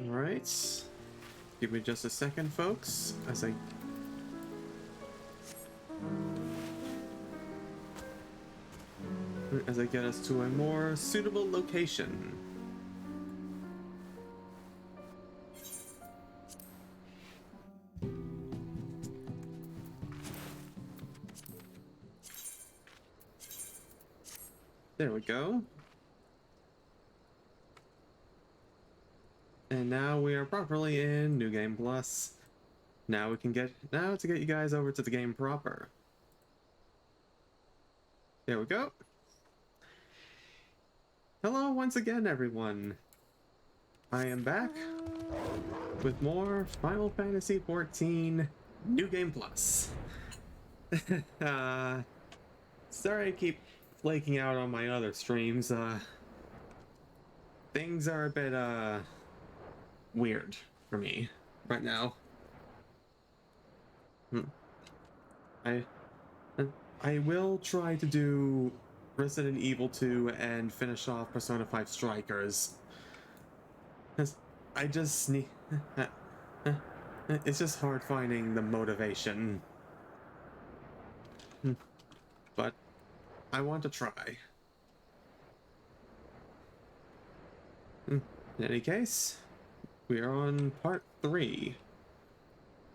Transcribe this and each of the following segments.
Alright. Give me just a second, folks, as I get us to a more suitable location. There we go. And now we are properly in New Game Plus. Now to get you guys over to the game proper. There we go. Hello once again, everyone. I am back with more Final Fantasy XIV New Game Plus. Sorry I keep flaking out on my other streams. Things are a bit weird for me right now. I will try to do Resident Evil 2 and finish off Persona 5 Strikers. I just need... It's just hard finding the motivation. But I want to try. In any case, we are on part 3.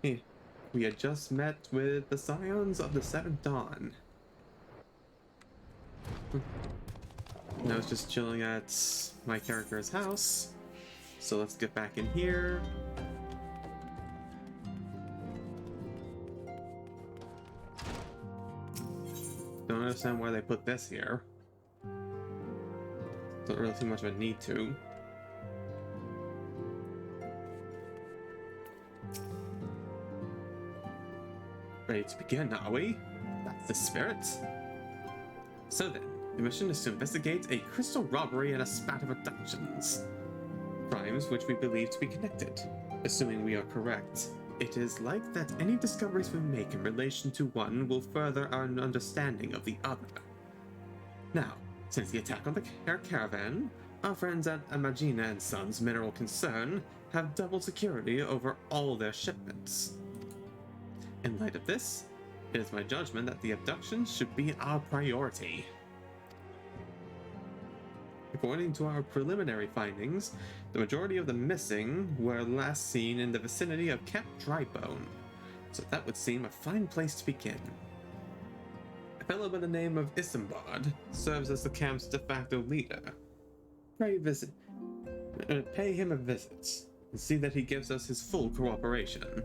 We had just met with the Scions of the Seventh Dawn. And I was just chilling at my character's house. So let's get back in here. Don't understand why they put this here. Don't really see much of a need to. Ready to begin, are we? That's the spirit. So then, the mission is to investigate a crystal robbery and a spat of abductions. Crimes which we believe to be connected. Assuming we are correct, it is like that any discoveries we make in relation to one will further our understanding of the other. Now, since the attack on the caravan, our friends at Imagina and Sons Mineral Concern have double security over all their shipments. In light of this, it is my judgment that the abductions should be our priority. According to our preliminary findings, the majority of the missing were last seen in the vicinity of Camp Drybone, so that would seem a fine place to begin. A fellow by the name of Isambard serves as the camp's de facto leader. Pay him a visit, and see that he gives us his full cooperation.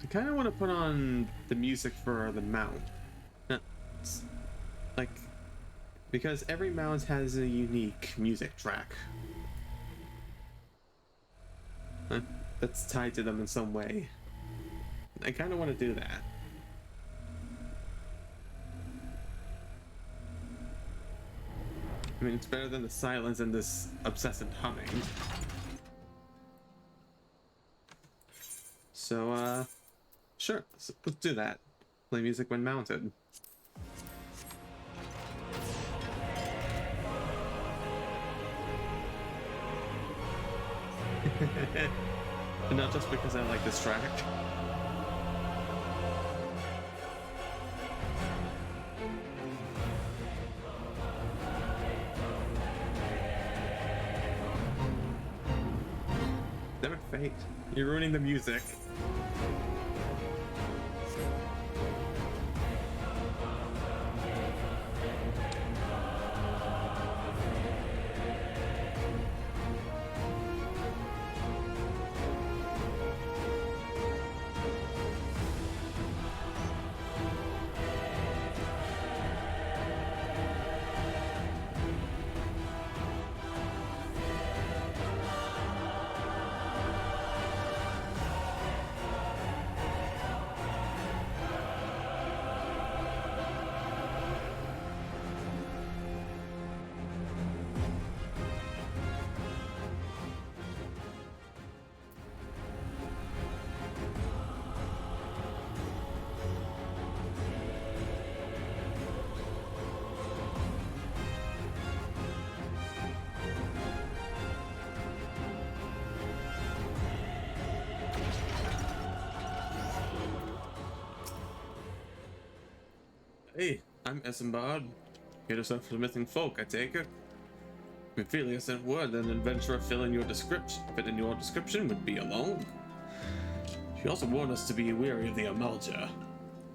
I kind of want to put on the music for the mount. Like, because every mount has a unique music track. That's tied to them in some way. I kind of want to do that. I mean, it's better than the silence and this obsessive humming. So, sure, let's do that. Play music when mounted. And not just because I like this track. Fate, you're ruining the music. Hey, I'm Essenbard. Here to search for missing folk, I take it. Ophelia sent word that an adventurer fit in your description would be along. She also warned us to be wary of the Amalja.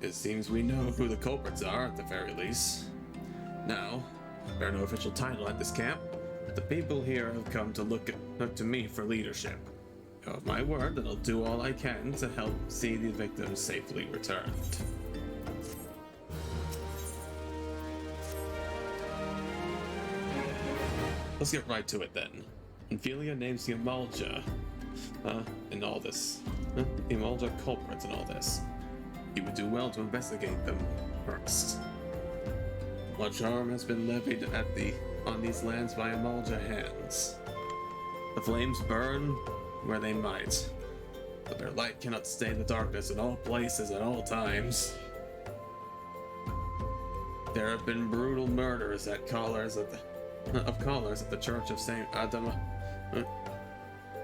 It seems we know who the culprits are, at the very least. Now, I bear no official title at this camp, but the people here have come to look to me for leadership. You have my word that I'll do all I can to help see the victims safely returned. Let's get right to it then. Ophelia names the Amalja in all this. The Amalja culprits in all this. You would do well to investigate them first. Much harm has been levied on these lands by Amalja hands. The flames burn where they might, but their light cannot stay the darkness in all places at all times. There have been brutal murders of callers at the Church of Saint Adama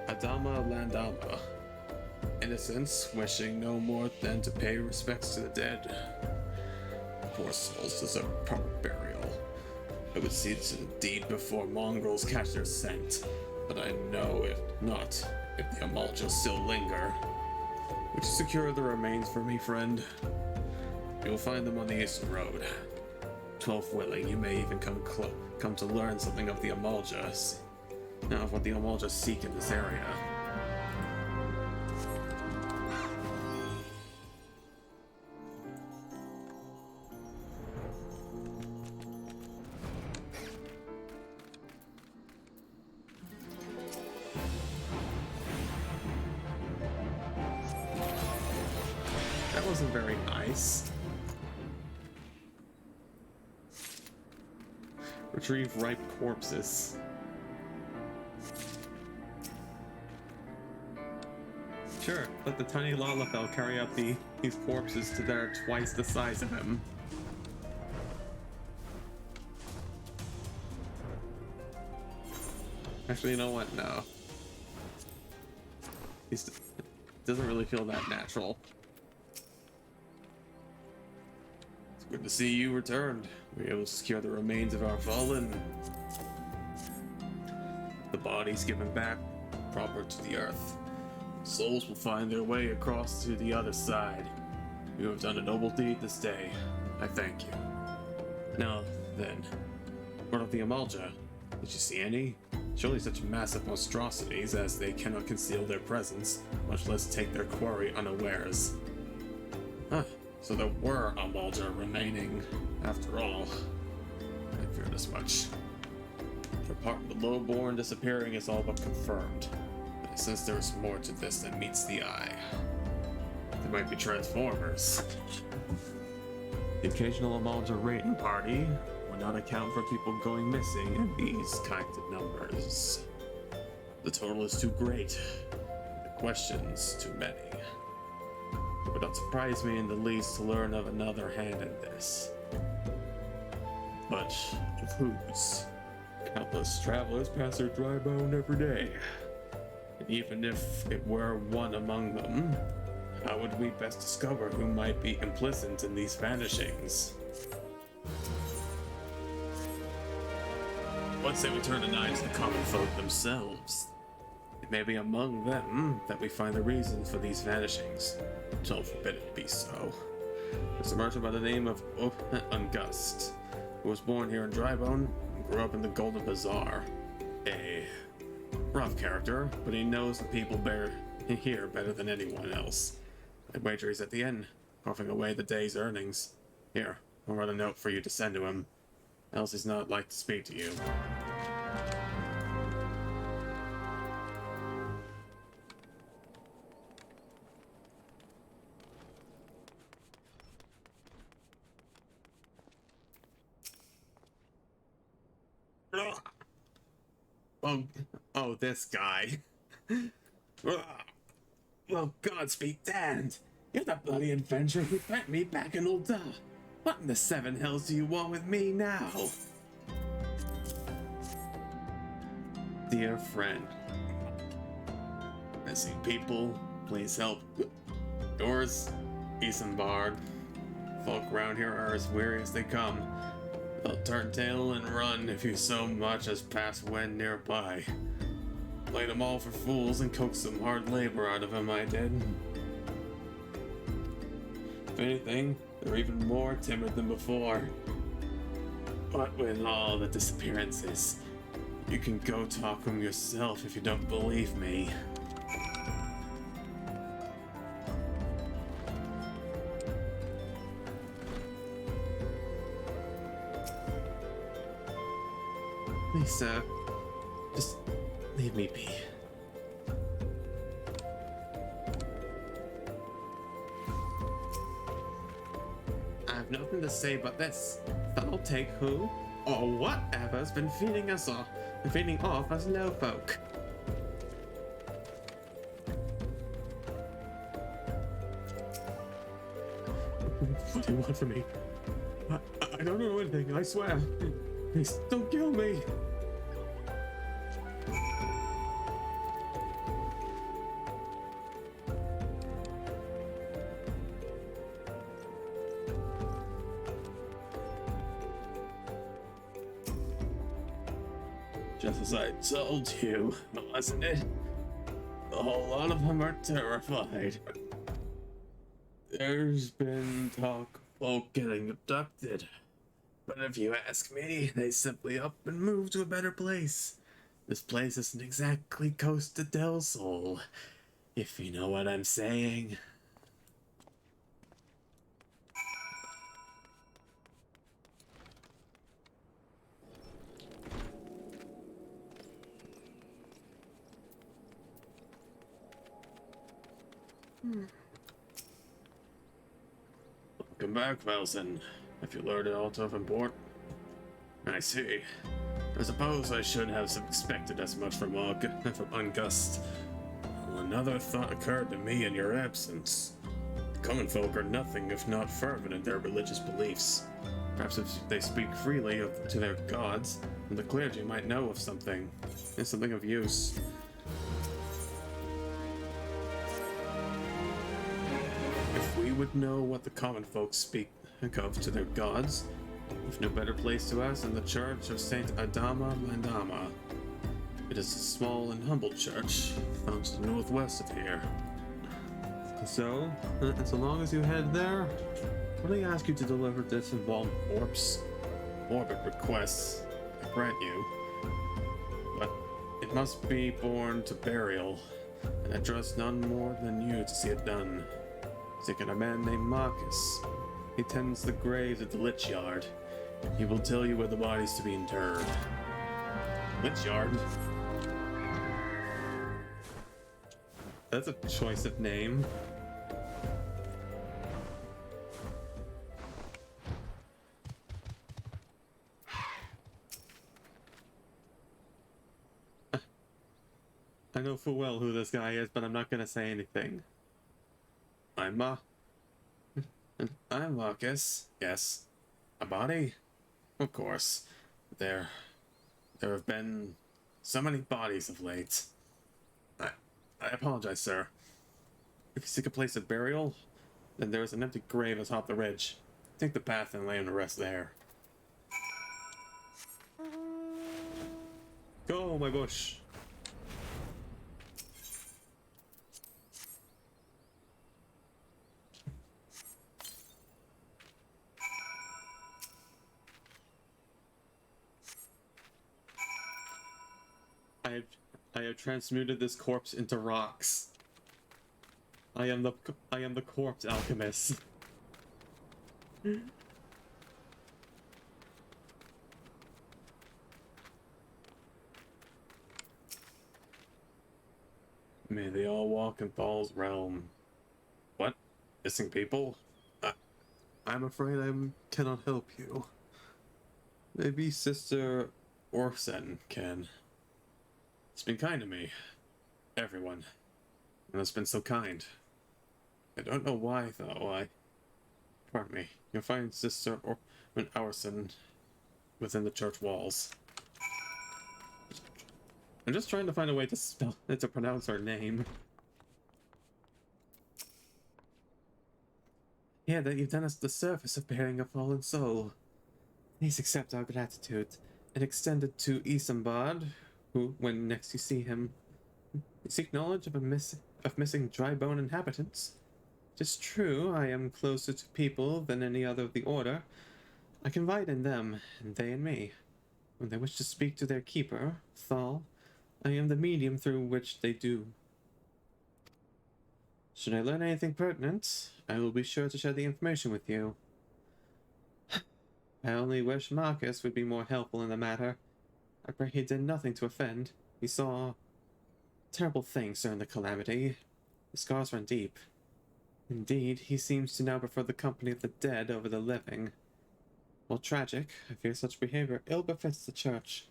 Landama. Innocents wishing no more than to pay respects to the dead. Poor souls deserve proper burial. I would see this indeed before mongrels catch their scent, but I know if the Amalja still linger. Would you secure the remains for me, friend? You will find them on the Eastern Road. 12 willing, you may even come to learn something of the Amaljas. Now, of what the Amaljas seek in this area. That wasn't very nice. Retrieve ripe corpses. Sure, let the tiny Lalafell carry out these corpses to they're twice the size of him. Actually, you know what? No. He doesn't really feel that natural. It's good to see you returned. We were able to secure the remains of our fallen. The bodies given back proper to the earth. Souls will find their way across to the other side. You have done a noble deed this day. I thank you. Now, then, what of the Amalja? Did you see any? Surely such massive monstrosities as they cannot conceal their presence, much less take their quarry unawares. Huh, so there were Amalja remaining, after all. I feared as much. The part of the lowborn disappearing is all but confirmed. But since there is more to this than meets the eye, there might be transformers. The occasional Amalja raiding party would not account for people going missing in these kinds of numbers. The total is too great, the questions too many. It would not surprise me in the least to learn of another hand in this. But of whose? Countless travelers pass their dry bone every day. And even if it were one among them, how would we best discover who might be complicit in these vanishings? What say we turn an eye to the common folk themselves? It may be among them that we find the reason for these vanishings. Don't forbid it be so. There's a merchant by the name of Ungust, who was born here in Drybone and grew up in the Golden Bazaar. A rough character, but he knows the people here better than anyone else. I'd wager he's at the inn, coughing away the day's earnings. Here, I'll write a note for you to send to him, else he's not like to speak to you. Oh, this guy. Well, God's be damned. You're the bloody adventurer who met me back in Ulda. What in the seven hells do you want with me now? Dear friend. Missing people, please help. Yours, Isambard. Folk around here are as weary as they come. They'll turn tail and run if you so much as pass when nearby. Played them all for fools and coaxed some hard labor out of them, I did. If anything, they're even more timid than before. But with all the disappearances, you can go talk to them yourself if you don't believe me. Please, sir, just leave me be. I have nothing to say but this. That'll take who or whatever's been feeding us off us low folk. What do you want from me? I don't know anything, I swear. Please don't kill me. Just as I told you, wasn't it? A whole lot of them are terrified. There's been talk of folk getting abducted. But if you ask me, they simply up and move to a better place. This place isn't exactly Costa del Sol, if you know what I'm saying. Welcome back, Velson. If you learned it all of import. I see. I suppose I should have expected as much from Ungust. Well, another thought occurred to me in your absence. The common folk are nothing if not fervent in their religious beliefs. Perhaps if they speak freely to their gods, then the clergy might know of something. It's something of use. If we would know what the common folk speak of to their gods, with no better place to ask than the church of Saint Adama Landama. It is a small and humble church, found to the northwest of here. So long as you head there, when I ask you to deliver this embalmed corpse, morbid requests, I grant you, but it must be borne to burial, and I trust none more than you to see it done. Seeking a man named Marcus. He tends the graves at the Lich Yard. He will tell you where the body's to be interred. Lich Yard? That's a choice of name. I know full well who this guy is, but I'm not gonna say anything. I'm Marcus. Yes. A body? Of course. There have been so many bodies of late. I apologize, sir. If you seek a place of burial, then there is an empty grave atop the ridge. Take the path and lay in the rest there. Go, my bush. I have, I have transmuted this corpse into rocks. I am the corpse alchemist. May they all walk in Thal's realm. What? Missing people? I'm afraid I cannot help you. Maybe Sister Orsen can. It's been kind to me. Everyone. And it's been so kind. I don't know why, though. Pardon me. You'll find Sister Orsen within the church walls. I'm just trying to find a way to pronounce her name. Yeah, that you've done us the service of bearing a fallen soul. Please accept our gratitude and extend it to Isambard, who, when next you see him, seek knowledge of missing dry bone inhabitants. It is true, I am closer to people than any other of the order. I confide in them, and they in me. When they wish to speak to their keeper, Thal, I am the medium through which they do. Should I learn anything pertinent, I will be sure to share the information with you. I only wish Marcus would be more helpful in the matter. I pray he did nothing to offend. He saw terrible things during the calamity. The scars run deep. Indeed, he seems to now prefer the company of the dead over the living. While tragic, I fear such behavior ill befits the church.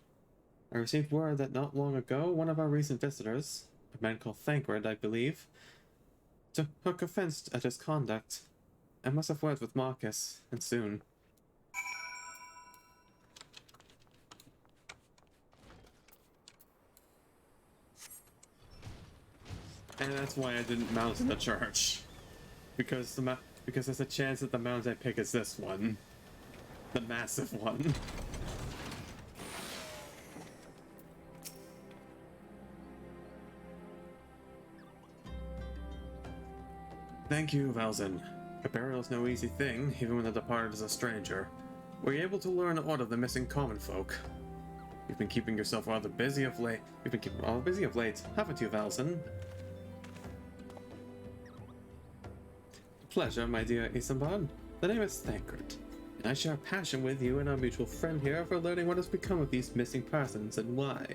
I received word that not long ago, one of our recent visitors, a man called Thancred, I believe, took offense at his conduct. I must have words with Marcus, and soon. And that's why I didn't mount in the church. Because there's a chance that the mount I pick is this one. The massive one. Thank you, Valzin. A burial is no easy thing, even when the departed is a stranger. Were you able to learn aught of the missing common folk? You've been keeping yourself rather busy of late. Haven't you, Valzin? Pleasure, my dear Isambard. The name is Thancred, and I share a passion with you and our mutual friend here for learning what has become of these missing persons and why.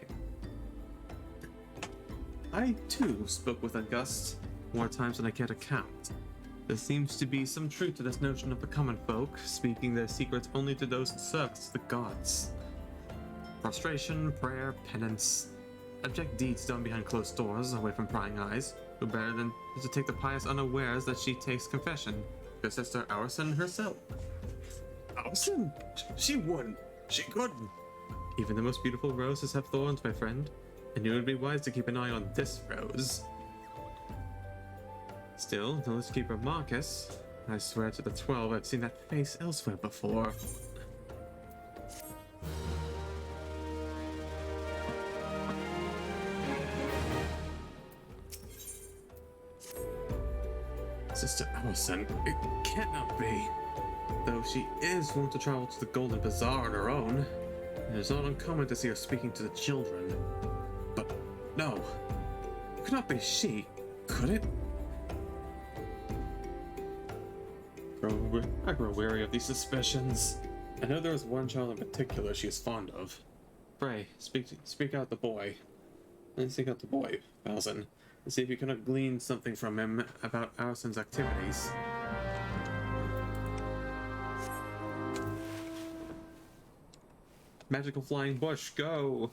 I, too, spoke with August more times than I care to count. There seems to be some truth to this notion of the common folk, speaking their secrets only to those who serve the gods. Prostration, prayer, penance, abject deeds done behind closed doors, away from prying eyes. Who better than to take the pious unawares that she takes confession? Your sister Orsen herself. Orsen? She wouldn't. She couldn't. Even the most beautiful roses have thorns, my friend, and it would be wise to keep an eye on this rose. Still, the list keeper Marcus, I swear to the 12 I've seen that face elsewhere before. Sister Orsen, it cannot be. Though she is wont to travel to the Golden Bazaar on her own, it is not uncommon to see her speaking to the children. But no, it could not be she, could it? I grow weary of these suspicions. I know there is one child in particular she is fond of. Pray, speak out the boy. And seek out the boy, Valzin, and see if you cannot glean something from him about Orsen's activities. Magical flying bush, go!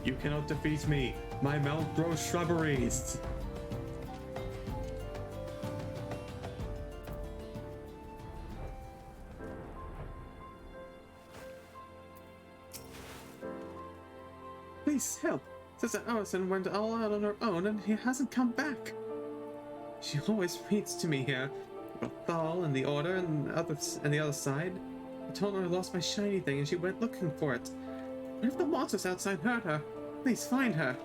You cannot defeat me! My mount grows shrubberies! Please help! Sister Orsen went all out on her own and he hasn't come back! She always reads to me here about Thal and the Order and the other side. I told her I lost my shiny thing and she went looking for it. What if the monsters outside hurt her? Please find her.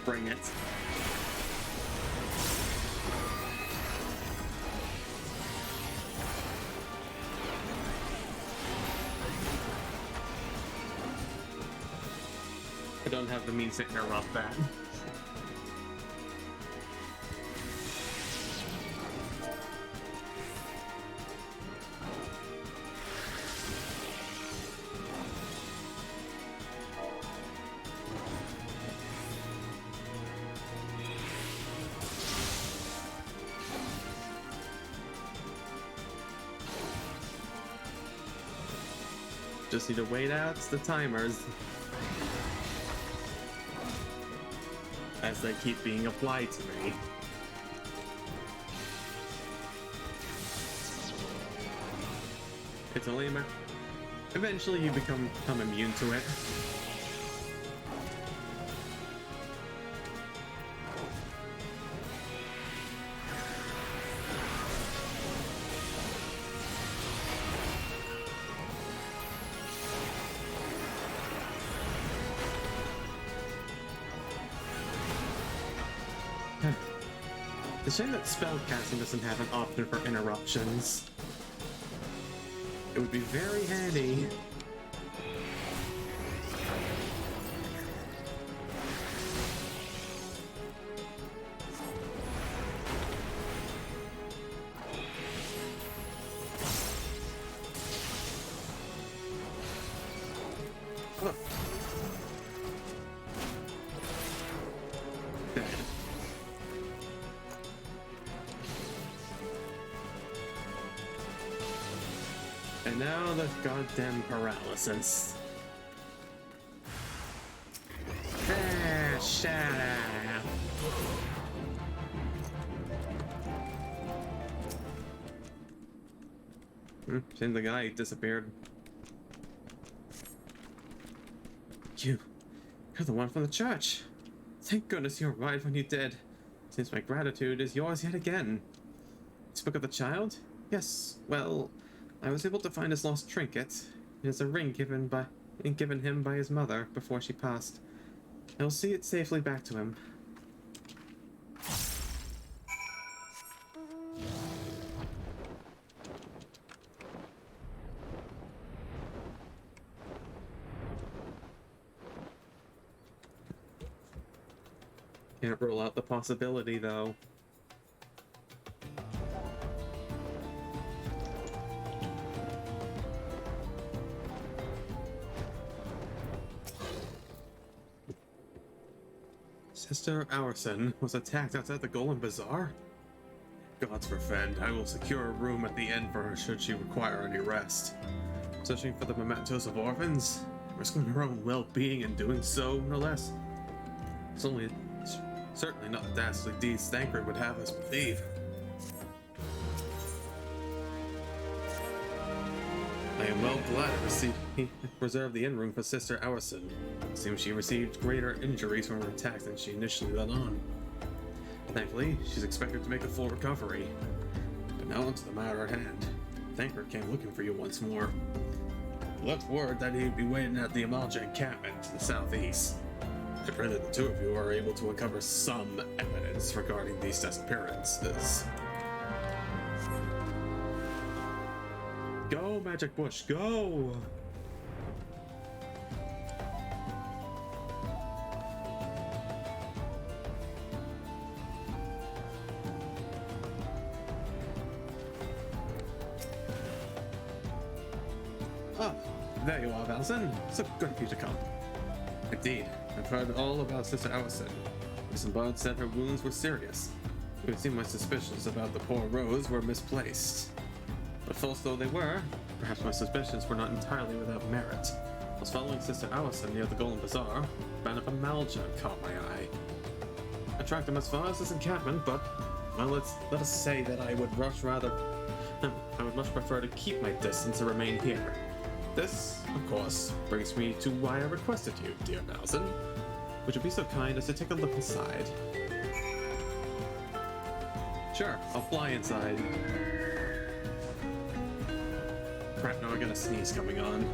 Bring it. I don't have the means to interrupt that. Just need to wait out the timers as they keep being applied to me. It's only a matter. Eventually you become immune to it. It's a shame that spellcasting doesn't have an option for interruptions. It would be very handy. Oh. Dead. And now the goddamn paralysis. Ah, shut up. Shame the guy disappeared. You're the one from the church. Thank goodness you arrived when you did. Since my gratitude is yours yet again. You spoke of the child? Yes, well, I was able to find his lost trinket. It is a ring given him by his mother before she passed. I will see it safely back to him. Can't rule out the possibility, though. Sister Aurson was attacked outside the Golem Bazaar? Gods forfend, I will secure a room at the inn for her should she require any rest. Searching for the mementos of orphans, risking her own well-being in doing so, no less. It's certainly not the dastardly deeds Thancred would have us believe. I am well glad he reserved the inn room for Sister Aurson. It seems she received greater injuries from her attack than she initially let on. Thankfully, she's expected to make a full recovery. But now onto the matter at hand. Thancred came looking for you once more. He left word that he'd be waiting at the Amalja encampment to the southeast. I pray that the two of you are able to uncover some evidence regarding these disappearances. Go, Magic Bush, go! Ah, there you are, Valson. So good of you to come. Indeed, I've heard all about Sister Aurson. Miss Bard said her wounds were serious. It would seem my suspicions about the poor Rose were misplaced. But false though they were, perhaps my suspicions were not entirely without merit. I was following Sister Aurson near the Golem Bazaar, found up a Malja caught my eye. I tracked him as far as this encampment, but, well, let us say that I would much prefer to keep my distance and remain here. This, of course, brings me to why I requested you, dear Valson. Would you be so kind as to take a look inside? Sure, I'll fly inside. Crap, now I got a sneeze coming on.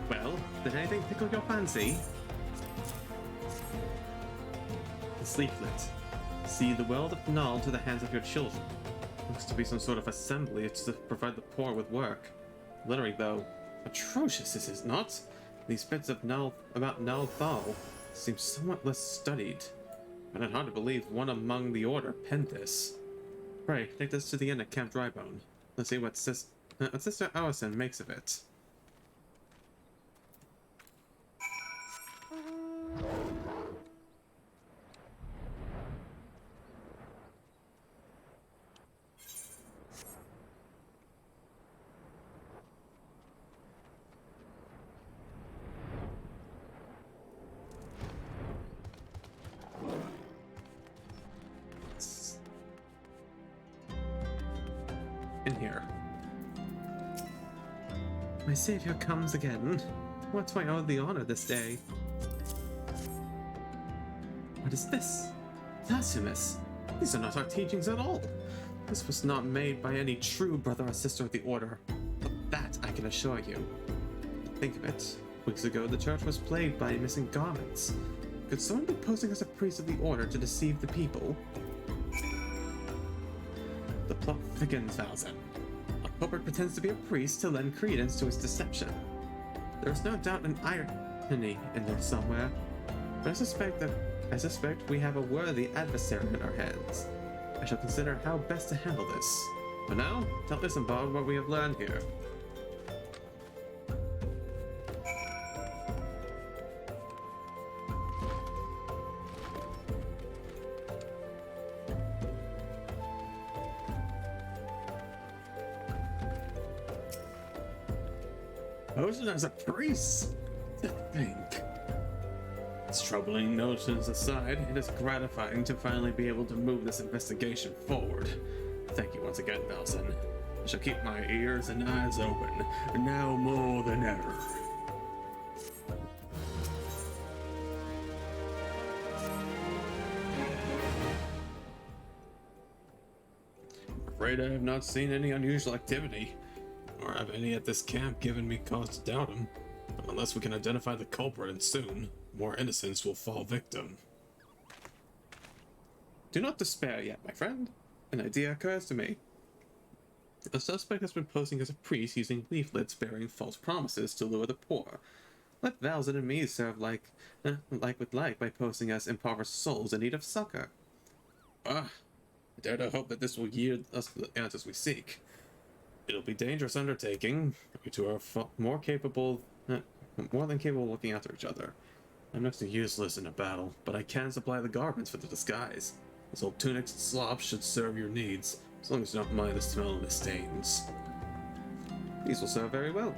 Well, did anything tickle your fancy? This leaflet. See the world of Null to the hands of your children. Looks to be some sort of assembly to provide the poor with work. Lettering, though, atrocious, is it not? These bits of Null about Null Thal seem somewhat less studied. And it's hard to believe one among the Order penned this. Pray, take this to the inn at Camp Drybone. Let's see what Sister Allison makes of it. In here. My savior comes again. What do I owe the honor this day? What is this? Blasphemous! These are not our teachings at all. This was not made by any true brother or sister of the Order. But that I can assure you. Think of it. Weeks ago, the church was plagued by missing garments. Could someone be posing as a priest of the Order to deceive the people? The plot thickens, Valzen. A culprit pretends to be a priest to lend credence to his deception. There is no doubt an irony in there somewhere, but I suspect we have a worthy adversary in our hands. I shall consider how best to handle this. For now, tell Isambard what we have learned here. Chosen as a priest? To think. Its troubling notions aside, it is gratifying to finally be able to move this investigation forward. Thank you once again, Nelson. I shall keep my ears and eyes open, now more than ever. I'm afraid I have not seen any unusual activity. Or have any at this camp given me cause to doubt him. But unless we can identify the culprit, and soon, more innocents will fall victim. Do not despair yet, my friend. An idea occurs to me. A suspect has been posing as a priest using leaflets bearing false promises to lure the poor. Let Valzen and me serve like with like by posing as impoverished souls in need of succor. I dare to hope that this will yield us the answers we seek. It'll be a dangerous undertaking. We two are more than capable of looking after each other. I'm next to useless in a battle, but I can supply the garments for the disguise. This old tunics and slops should serve your needs, as long as you don't mind the smell of the stains. These will serve very well.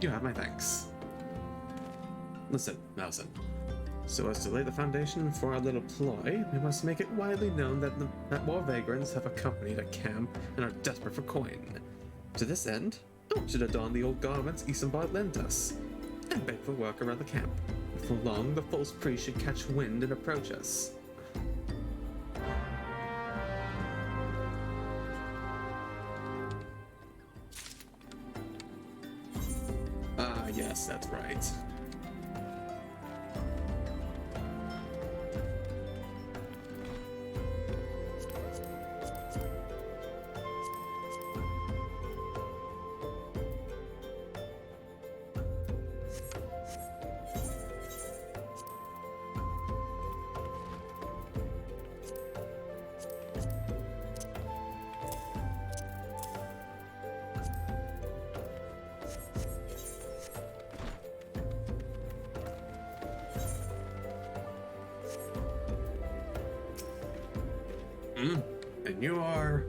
You have my thanks. Listen, Malson. So as to lay the foundation for our little ploy, we must make it widely known that more vagrants have accompanied a camp and are desperate for coin. To this end, I want you to don the old garments Isambard lent us, and beg for work around the camp. Before long, the false priest should catch wind and approach us. Ah, yes, that's right. And you are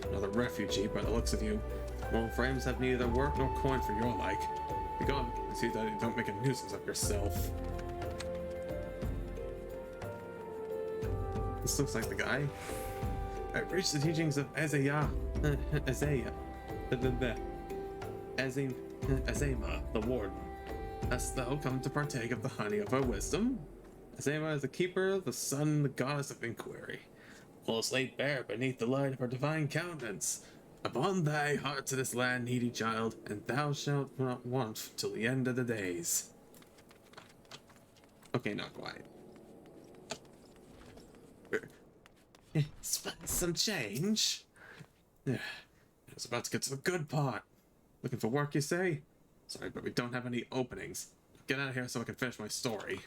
another refugee by the looks of you. Old frames have neither work nor coin for your like. Be gone, and see that you don't make a nuisance of yourself. This looks like the guy. I've reached the teachings of Azema, the warden. Hast thou come to partake of the honey of her wisdom? Azema is the keeper, the sun, the goddess of inquiry. Close laid bare beneath the light of her divine countenance. Upon thy heart to this land, needy child, and thou shalt not want till the end of the days. Okay, not quite. Some change? I was about to get to the good part. Looking for work, you say? Sorry, but we don't have any openings. Get out of here so I can finish my story.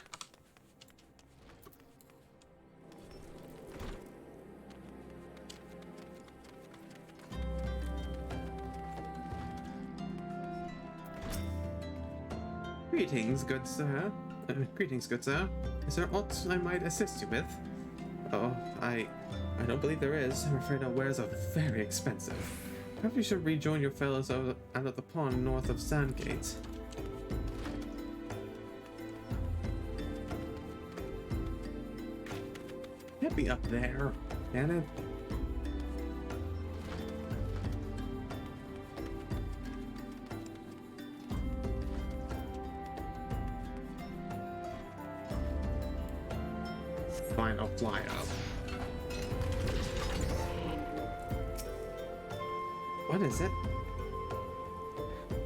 Greetings, good sir. Greetings, good sir. Is there aught I might assist you with? Oh, I don't believe there is. I'm afraid our wares are very expensive. Perhaps you should rejoin your fellows out at the pond north of Sandgate. Can't be up there, can it? Fine, I'll fly up. What is it?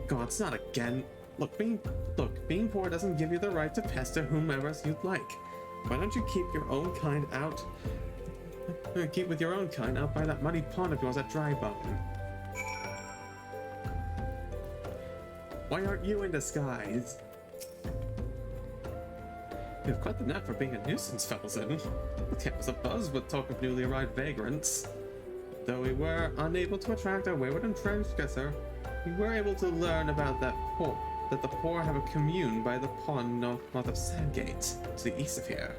God, it's not again. Look, being poor doesn't give you the right to pester whomever you'd like. Why don't you keep your own kind out? Keep with your own kind out by that muddy pond of yours at Drybone. Why aren't you in disguise? You have quite the knack for being a nuisance, Felsen. The camp was abuzz with talk of newly arrived vagrants. Though we were unable to attract our wayward and transgressor, we were able to learn about that the poor have a commune by the pond north of Sandgate, to the east of here.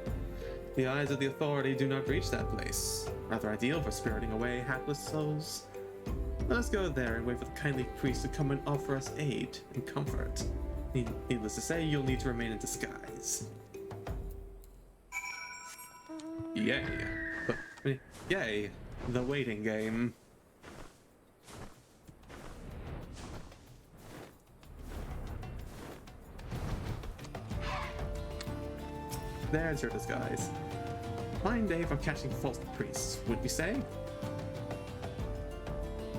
The eyes of the authority do not reach that place. Rather ideal for spiriting away hapless souls. Let us go there and wait for the kindly priest to come and offer us aid and comfort. Needless to say, you'll need to remain in disguise. Yay. Yay. The waiting game. There's your disguise. Fine day for catching false priests, would we say?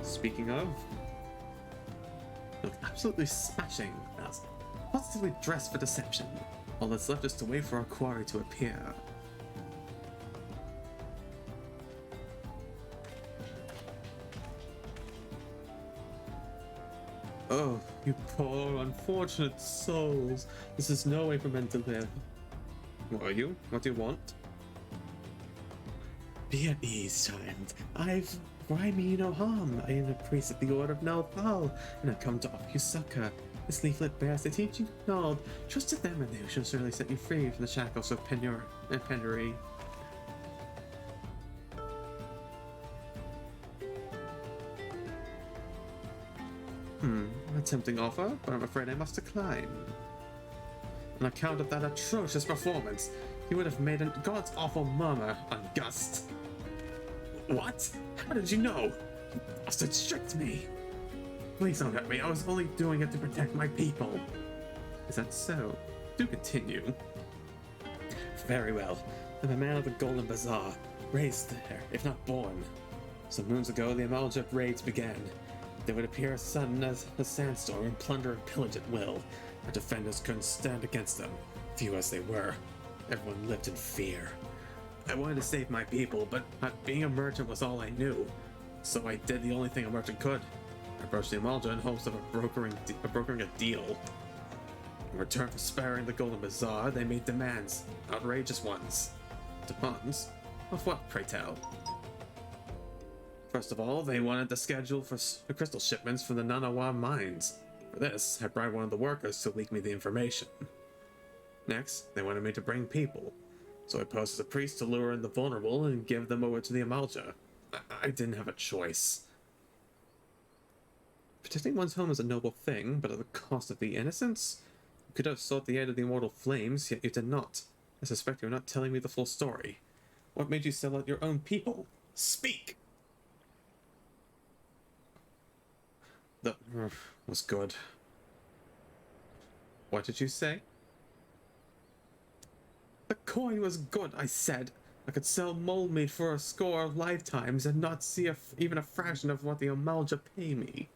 Speaking of, look absolutely smashing, as positively dressed for deception. All that's left is to wait for our quarry to appear. Oh, you poor, unfortunate souls. This is no way for men to live. What are you? What do you want? Be at ease, child. I mean no harm. I am a priest of the Order of Nelthal, and I come to offer you succor. This leaflet bears the teaching called, trust to them and they shall surely set you free from the shackles of penury. A tempting offer, but I'm afraid I must decline. On account of that atrocious performance, you would have made a god's awful murmur on Gust. What? How did you know? You bastard tricked me. Please don't hurt me. I was only doing it to protect my people. Is that so? Do continue. Very well. I'm a man of the Golden Bazaar, raised there, if not born. Some moons ago, the Amalja raids began. They would appear sudden as a sandstorm and plunder and pillage at will. Our defenders couldn't stand against them, few as they were. Everyone lived in fear. I wanted to save my people, but being a merchant was all I knew. So I did the only thing a merchant could. I approached the Amalja in hopes of brokering a deal. In return for sparing the Golden Bazaar, they made demands, outrageous ones. Demands? Of what, pray tell? First of all, they wanted the schedule for crystal shipments from the Nanawa mines. For this, I bribed one of the workers to leak me the information. Next, they wanted me to bring people. So I posed as a priest to lure in the vulnerable and give them over to the Amalja. I didn't have a choice. Protecting one's home is a noble thing, but at the cost of the innocents? You could have sought the aid of the immortal flames, yet you did not. I suspect you're not telling me the full story. What made you sell out your own people? Speak! That was good. What did you say? The coin was good, I said. I could sell mole meat for a score of lifetimes and not see even a fraction of what the Amalja pay me.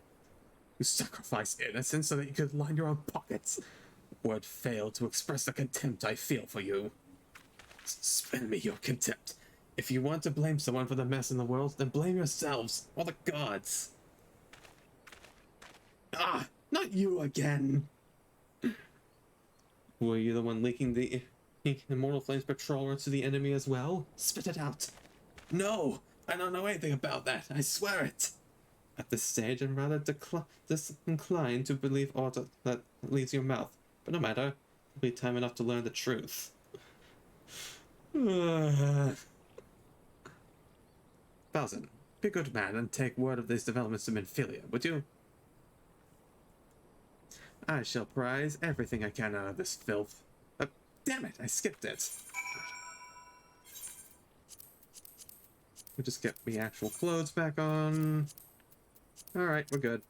You sacrifice innocence so that you could line your own pockets. Word fail to express the contempt I feel for you. Spare me your contempt. If you want to blame someone for the mess in the world, then blame yourselves, or the gods. Ah, not you again. Were you the one leaking the Immortal Flames Patroller to the enemy as well? Spit it out. No, I don't know anything about that, I swear it. At this stage, I'm rather disinclined to believe aught that leaves your mouth, but no matter, it'll be time enough to learn the truth. Bowsen, be a good man and take word of these developments to Minfilia, would you? I shall prize everything I can out of this filth. Damn it, I skipped it. We'll just get the actual clothes back on. Alright, we're good.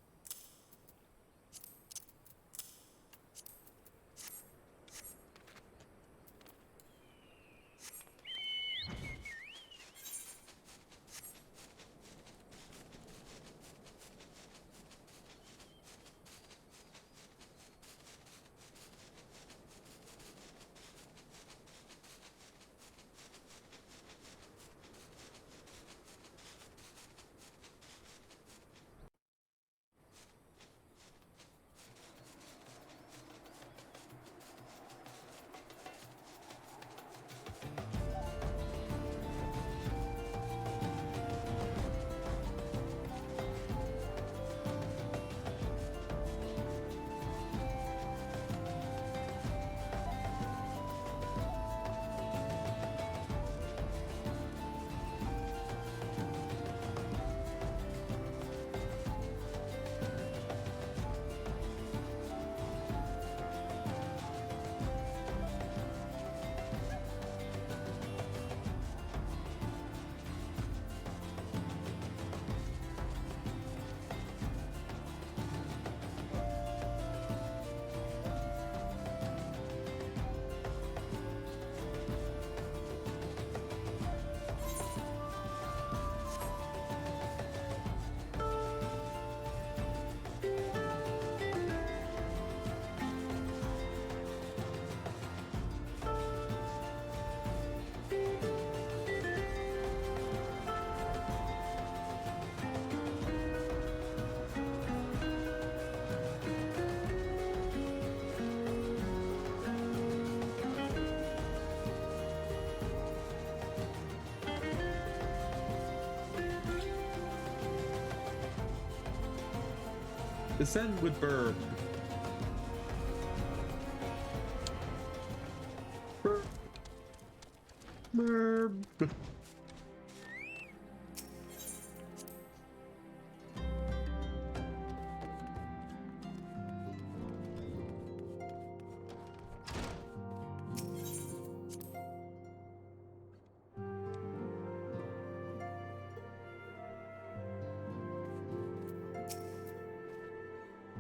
Descend with verb. Verb.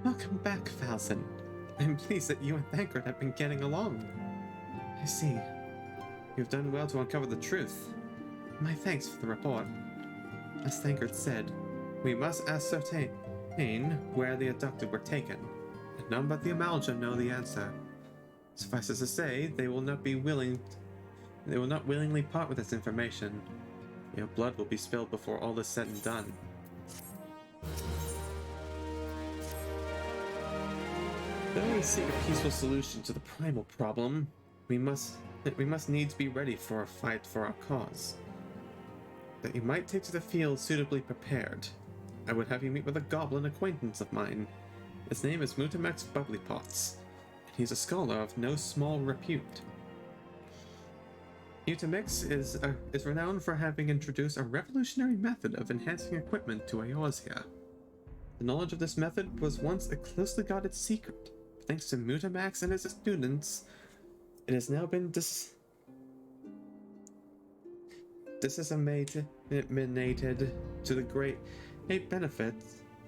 Welcome back, Falson. I'm pleased that you and Thancred have been getting along. I see. You've done well to uncover the truth. My thanks for the report. As Thancred said, we must ascertain where the abducted were taken, and none but the Amalja know the answer. Suffice it to say, they will not willingly part with this information. Your blood will be spilled before all is said and done. Though we seek a peaceful solution to the primal problem, we must needs be ready for a fight for our cause. That you might take to the field suitably prepared, I would have you meet with a goblin acquaintance of mine. His name is Mutamax Bubblypots, and he's a scholar of no small repute. Mutamax is renowned for having introduced a revolutionary method of enhancing equipment to Eorzea. The knowledge of this method was once a closely guarded secret. Thanks to Mutamax and his students, it has now been disseminated to the great benefit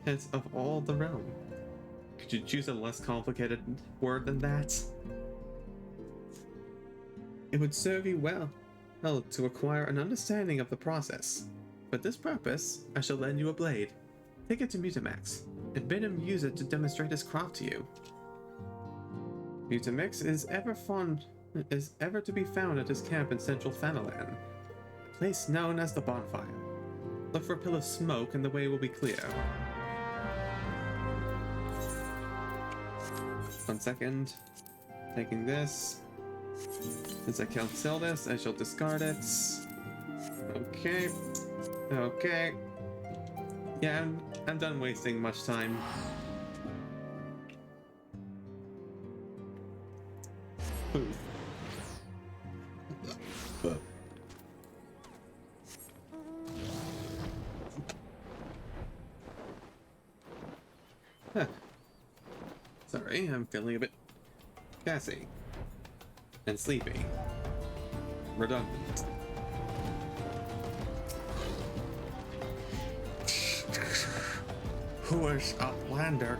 of all the realm. Could you choose a less complicated word than that? It would serve you well. Well, to acquire an understanding of the process. For this purpose, I shall lend you a blade. Take it to Mutamax, and bid him use it to demonstrate his craft to you. Mutamax is ever to be found at his camp in central Thanalan, a place known as the Bonfire. Look for a pill of smoke and the way will be clear. 1 second. Taking this. Since I can't sell this, I shall discard it. Okay. Okay. Yeah, I'm done wasting much time. Ooh. Huh. Sorry, I'm feeling a bit gassy and sleepy. Redundant. Who is Uplander?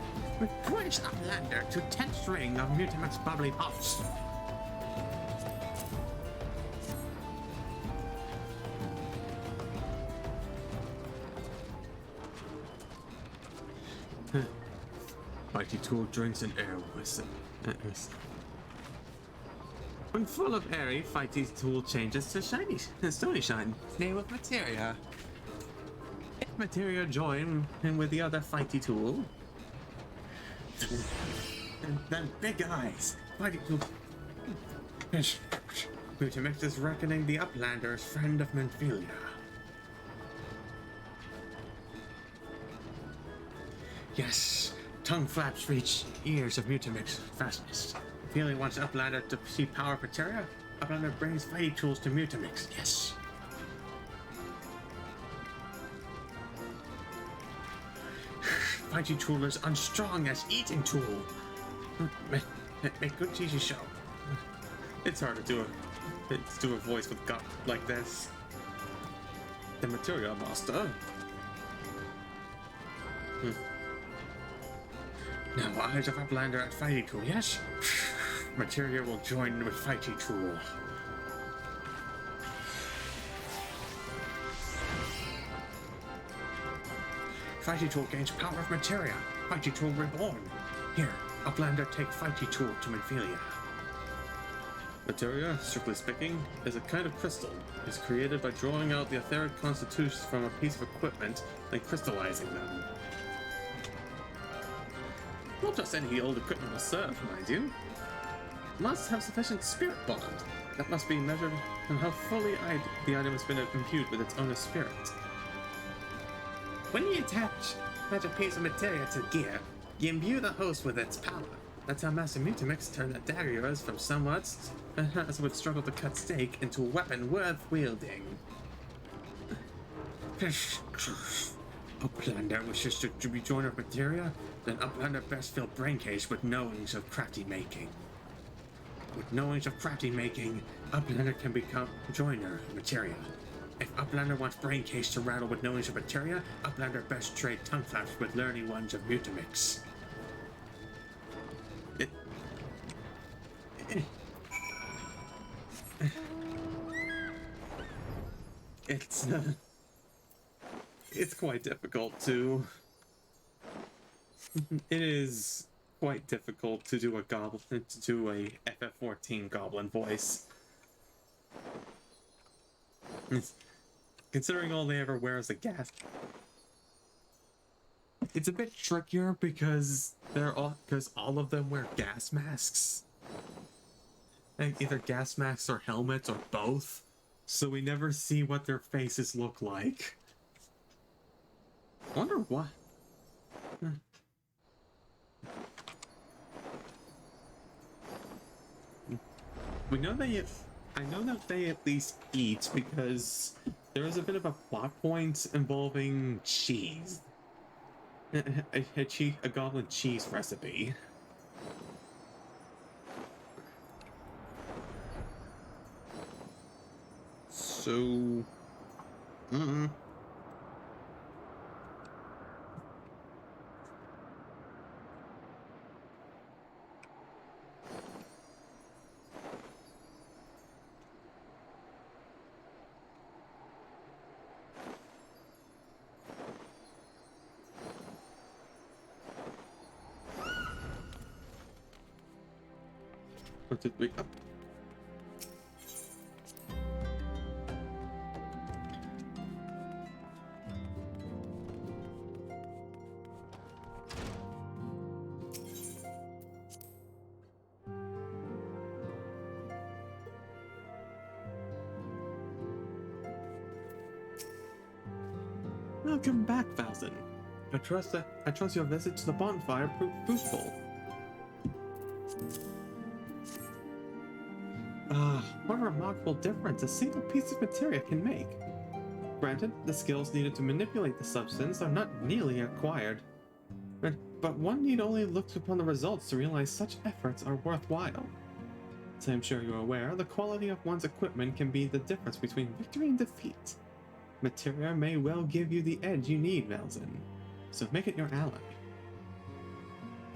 Who is Uplander to 10th string of Mutamax bubbly pops? Mighty Tool drinks an air whistle. When full of airy, Fighty Tool changes to shiny, stony shine. Name of materia. If materia join in with the other Fighty Tool, then big eyes. Fighty Tool. Mutamax is reckoning the Uplander as friend of Menphilia. Yes. Tongue flaps reach ears of Mutamax fastest. Feeling wants Uplander to see power materia. Uplander brings fighting tools to Mutamax. Yes. Fighting tool is unstrong as eating tool. Make good TV show. It's hard to do a voice with gut like this. The materia master. Now, eyes of Uplander at Fighting Tool, yes? Materia will join with Fighting Tool. Fighting Tool gains power of Materia. Fighting Tool Reborn. Here, Uplander take Fighting Tool to Menphilia. Materia, strictly speaking, is a kind of crystal. It's created by drawing out the etheric constitutions from a piece of equipment, then crystallizing them. Not just any old equipment will serve, mind you. Must have sufficient spirit bond. That must be measured on how fully the item has been imbued with its owner's spirit. When you attach a piece of materia to gear, you imbue the host with its power. That's how Master Mutamax turned the dagger yours from somewhat as would struggle to cut steak into a weapon worth wielding. Uplander wishes to be joiner of materia, then Uplander best fill brain case with knowings of crafty making. With knowings of crafty making, Uplander can become joiner of materia. If Uplander wants brain case to rattle with knowings of materia, Uplander best trade tongue flaps with learning ones of Mutamax. It's quite difficult to. It is quite difficult to do a FF14 goblin voice. Considering all they ever wear is a gas. It's a bit trickier because all of them wear gas masks. Like either gas masks or helmets or both. So we never see what their faces look like. Wonder why. We know I know that they at least eat because there is a bit of a plot point involving cheese. A goblin cheese recipe. So. 1, 2, 3, up. Welcome back, Falzon. I trust your visit to the bonfire proved fruitful. What a remarkable difference a single piece of materia can make. Granted, the skills needed to manipulate the substance are not nearly acquired, but one need only look upon the results to realize such efforts are worthwhile. As I'm sure you're aware, the quality of one's equipment can be the difference between victory and defeat. Materia may well give you the edge you need, Malzin, so make it your ally.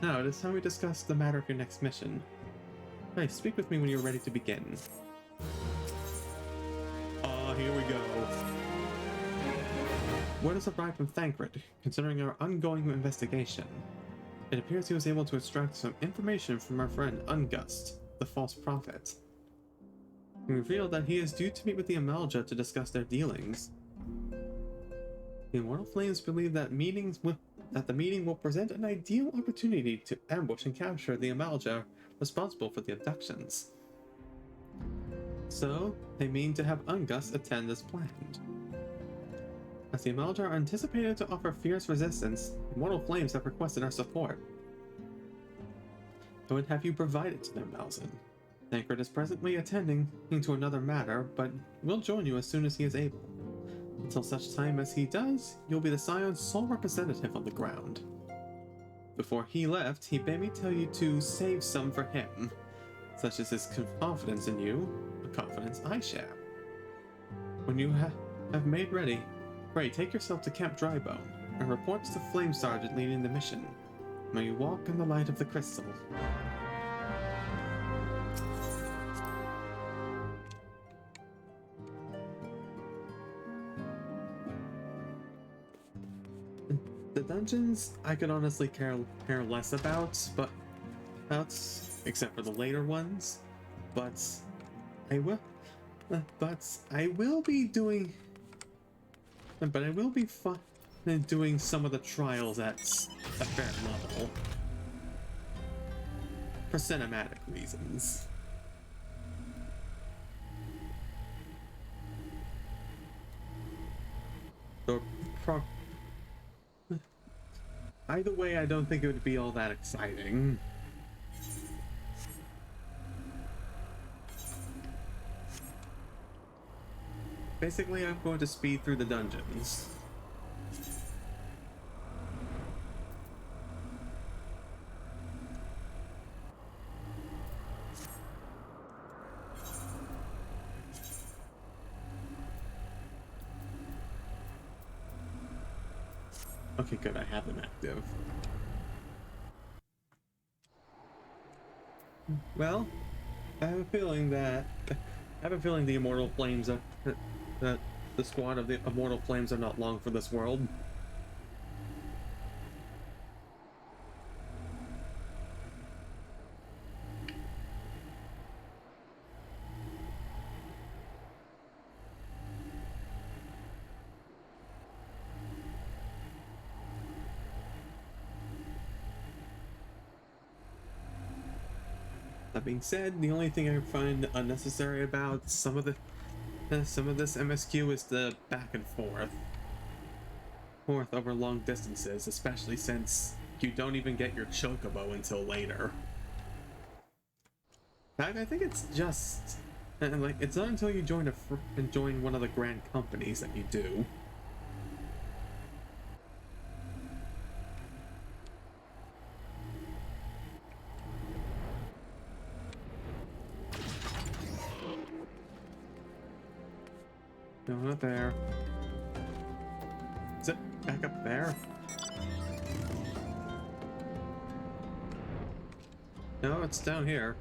Now, it is time we discuss the matter of your next mission. Hey, speak with me when you're ready to begin. Here we go. Word has arrived from Ifrit, considering our ongoing investigation. It appears he was able to extract some information from our friend Ungust, the false prophet. He revealed that he is due to meet with the Amalja to discuss their dealings. The Immortal Flames believe that the meeting will present an ideal opportunity to ambush and capture the Amalja responsible for the abductions. So, they mean to have Ungust attend as planned. As the Amalja are anticipated to offer fierce resistance, Immortal Flames have requested our support. I would have you provide it to them, Malzin. Ifrit is presently attending to another matter, but will join you as soon as he is able. Until such time as he does, you'll be the Scion's sole representative on the ground. Before he left, he bade me tell you to save some for him, such as his confidence in you, a confidence I share. When you have made ready, pray take yourself to Camp Drybone, and report to the Flame Sergeant leading the mission. May you walk in the light of the crystal. The dungeons I could honestly care less about, except for the later ones. But I will be doing doing some of the trials at a fair level for cinematic reasons. Either way, I don't think it would be all that exciting. Basically, I'm going to speed through the dungeons. Okay, good, I have them active. Well, I have a feeling the Immortal Flames that the squad of the Immortal Flames are not long for this world. That being said, the only thing I find unnecessary about some of this MSQ is the back and forth over long distances, especially since you don't even get your chocobo until later. In fact, I think it's just it's not until you join one of the grand companies that you do. No, not there. Is it back up there? No, it's down here.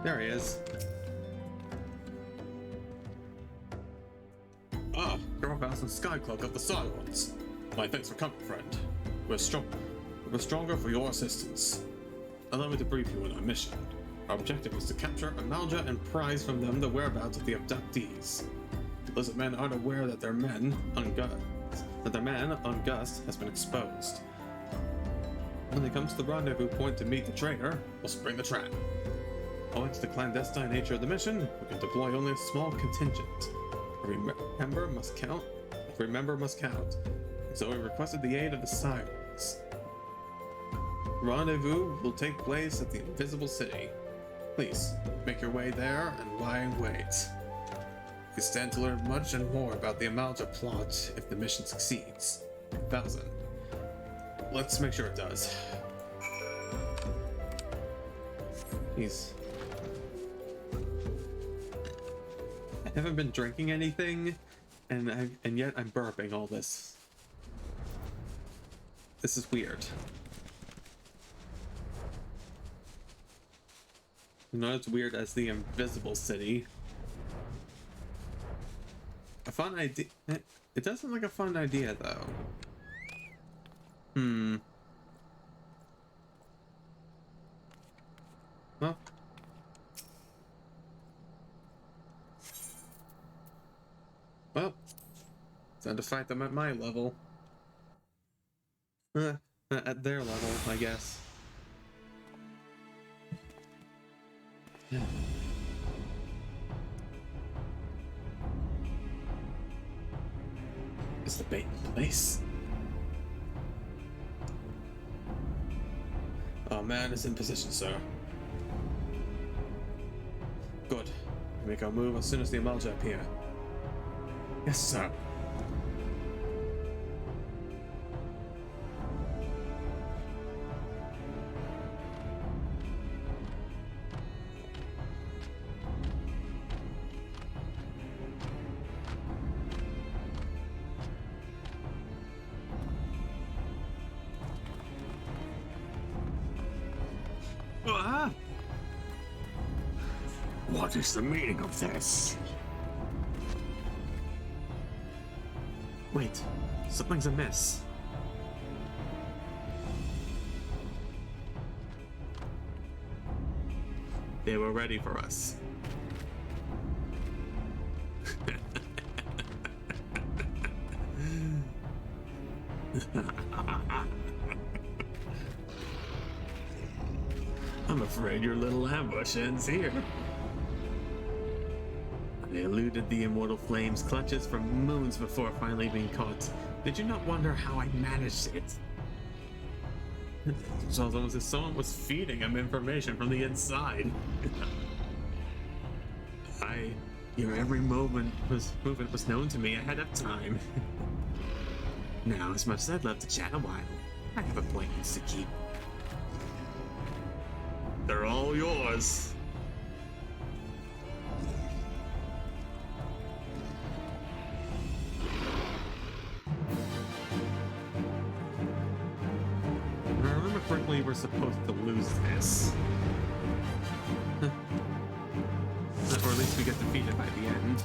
There he is. Ah, Girlfaust and Skycloak of the Silence. My thanks for coming, friend. We're strong. We're stronger for your assistance. Allow me to brief you on our mission. Our objective is to capture Amalja and prize from them the whereabouts of the abductees. The Lizard Men aren't aware that their man, Ungust, has been exposed. When they come to the rendezvous point to meet the traitor, we'll spring the trap. Owing to the clandestine nature of the mission, we can deploy only a small contingent. Remember must count. So we requested the aid of the Sirens. Rendezvous will take place at the Invisible City. Please, make your way there and lie in wait. We stand to learn much and more about the Amalja plot if the mission succeeds. 1000. Let's make sure it does. Jeez. I haven't been drinking anything, and yet I'm burping all this. This is weird. Not as weird as the Invisible City. A fun idea. It does sound like a fun idea, though. Well. Well. Time to fight them at my level. At their level, I guess. Yeah. Is the bait in place? Our man is in position, sir. Good. Make our move as soon as the Amalja appear. Yes, sir. What is the meaning of this? Wait, something's amiss. They were ready for us. I'm afraid your little ambush ends here. I eluded the immortal flame's clutches for moons before finally being caught. Did you not wonder how I managed it? It's almost as if someone was feeding him information from the inside. Your every movement was known to me ahead of time. Now, as much as I'd love to chat a while, I have appointments to keep. They're all yours. If I remember correctly, we're supposed to lose this. Or at least we get defeated by the end.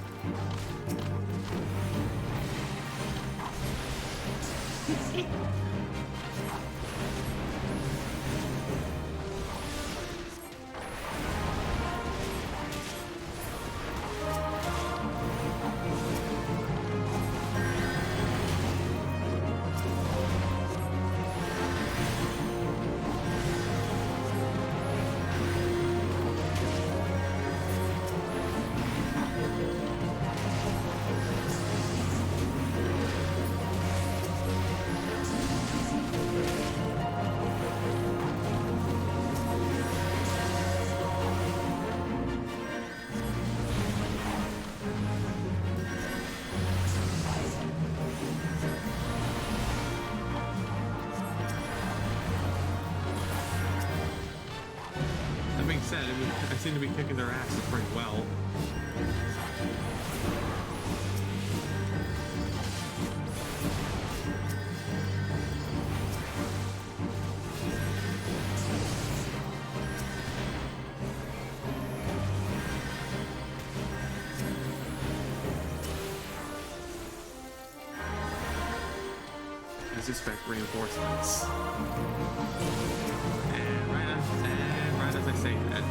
I seem to be kicking their asses pretty well. I suspect reinforcements. say that.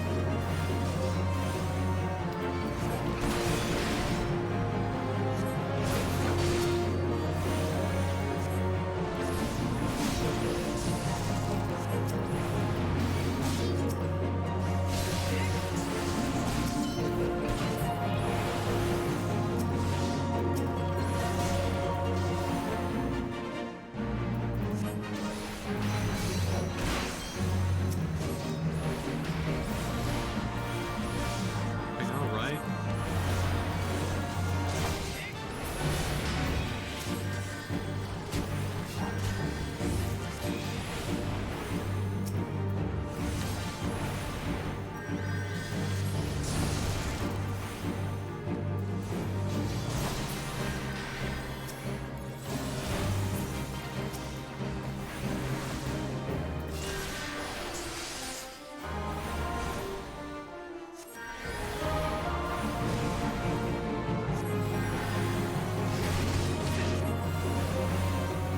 I know, right?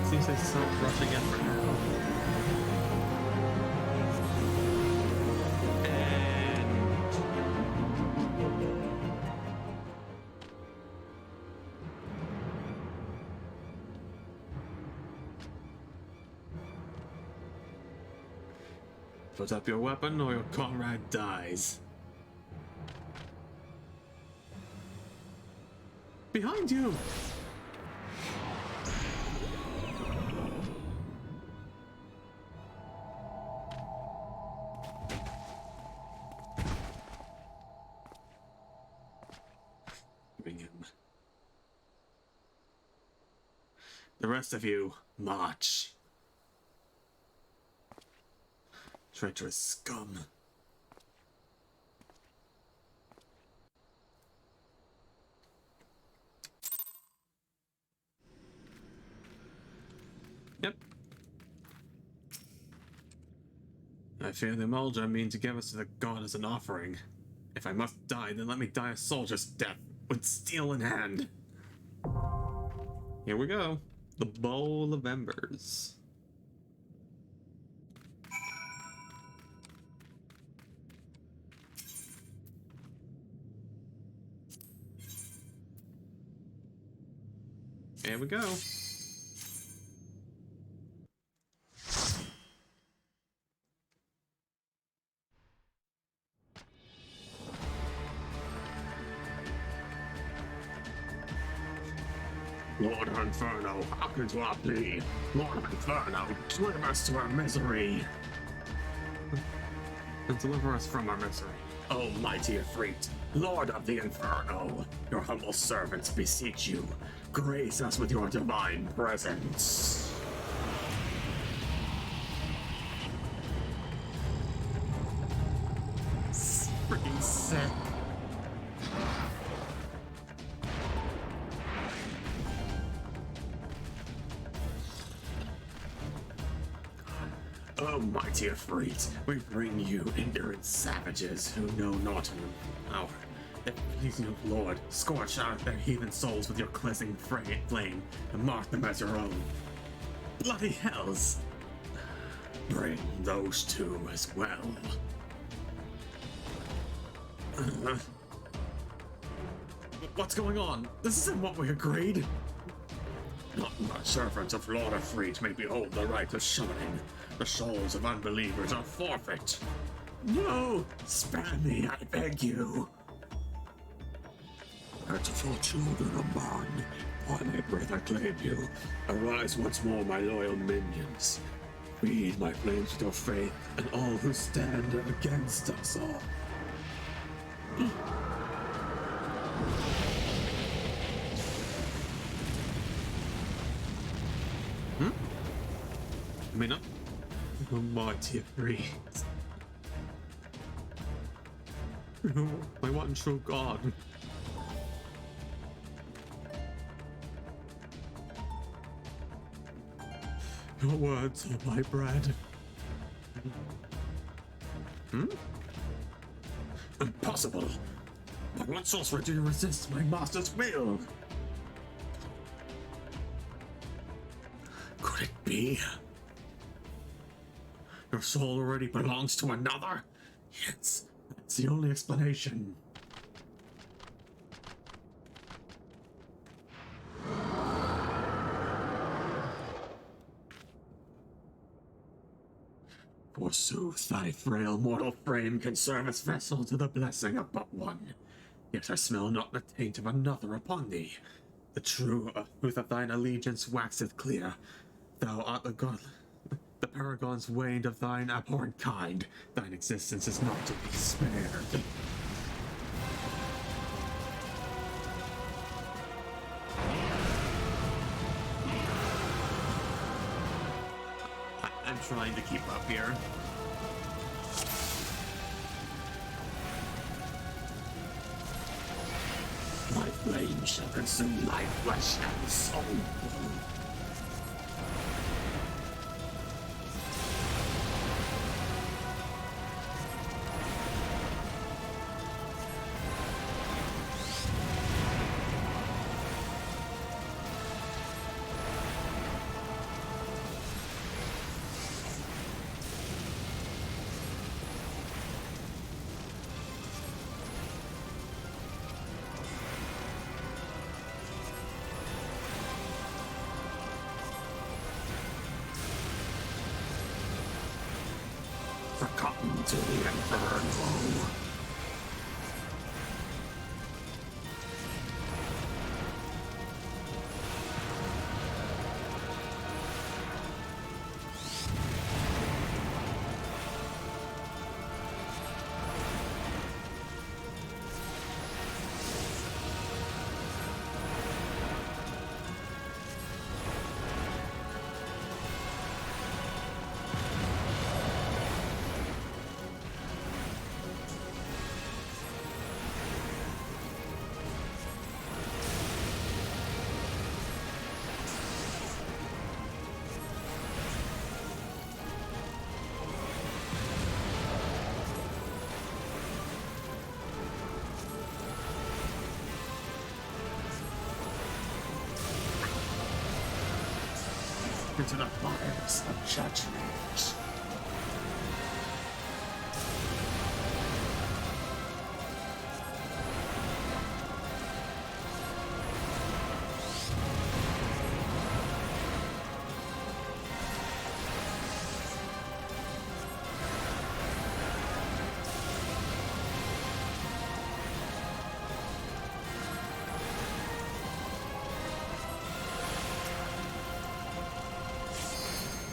Seems like self-rush again for now. And put up your weapon or your comrade dies. Behind you! Bring him. The rest of you, march. Treacherous scum. Yep. I fear the Mulder mean to give us to the god as an offering. If I must die, then let me die a soldier's death, with steel in hand. Here we go. The Bowl of Embers. Here we go. Lord of Inferno, hearken to our plea. Lord of Inferno, deliver us to our misery. And deliver us from our misery. O mighty Ifrit, Lord of the Inferno, your humble servants beseech you, grace us with your divine presence. Freaking sick. O mighty Ifrit, we bring you ignorant savages who know not our. If pleasing of Lord, scorch out their heathen souls with your cleansing flame, and mark them as your own. Bloody hells! Bring those two as well. What's going on? This isn't what we agreed. Not much servants of Lord Ifrit may behold the right of summoning. The souls of unbelievers are forfeit. No! Spare me, I beg you. Merciful children of mine, by my breath I claim you. Arise once more, my loyal minions. Feed my flames with your faith, and all who stand against us all. I mean, mighty Ifrit. My one true god. Your words are my bread. Impossible! By what sorcery do you resist my master's will? Could it be? Your soul already belongs to another? Yes, that's the only explanation. Forsooth, thy frail mortal frame can serve as vessel to the blessing of but one. Yet I smell not the taint of another upon thee. The true truth of thine allegiance waxeth clear. Thou art the god, the paragons waned of thine abhorrent kind. Thine existence is not to be spared. I'm trying to keep up here. My flame shall consume thy flesh and soul. Forgotten to the Inferno. Into the fires of judgment.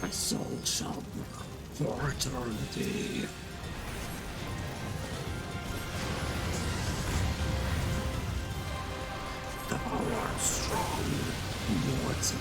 My soul shall burn for eternity. Thou art strong, mortal.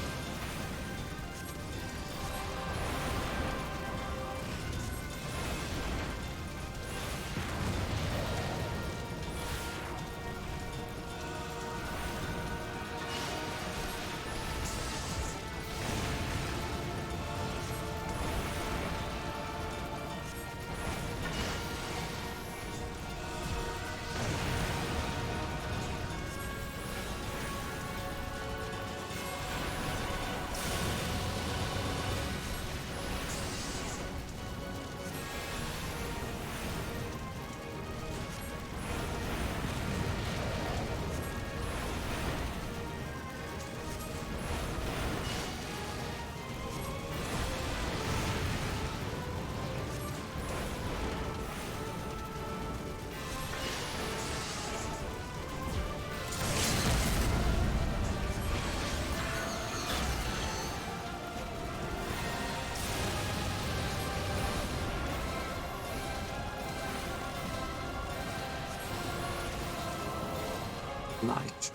Light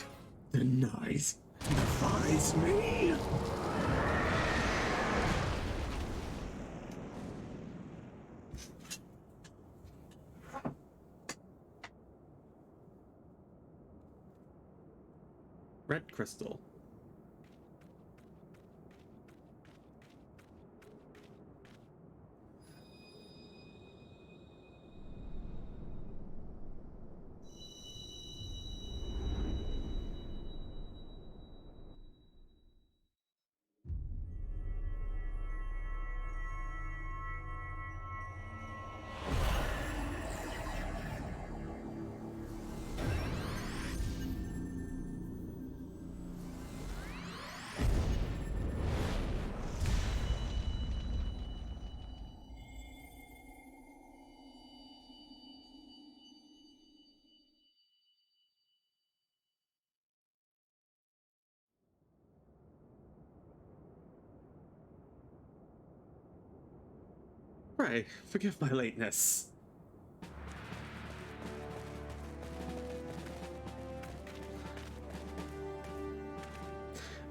defies me. Red crystal. Pray, forgive my lateness.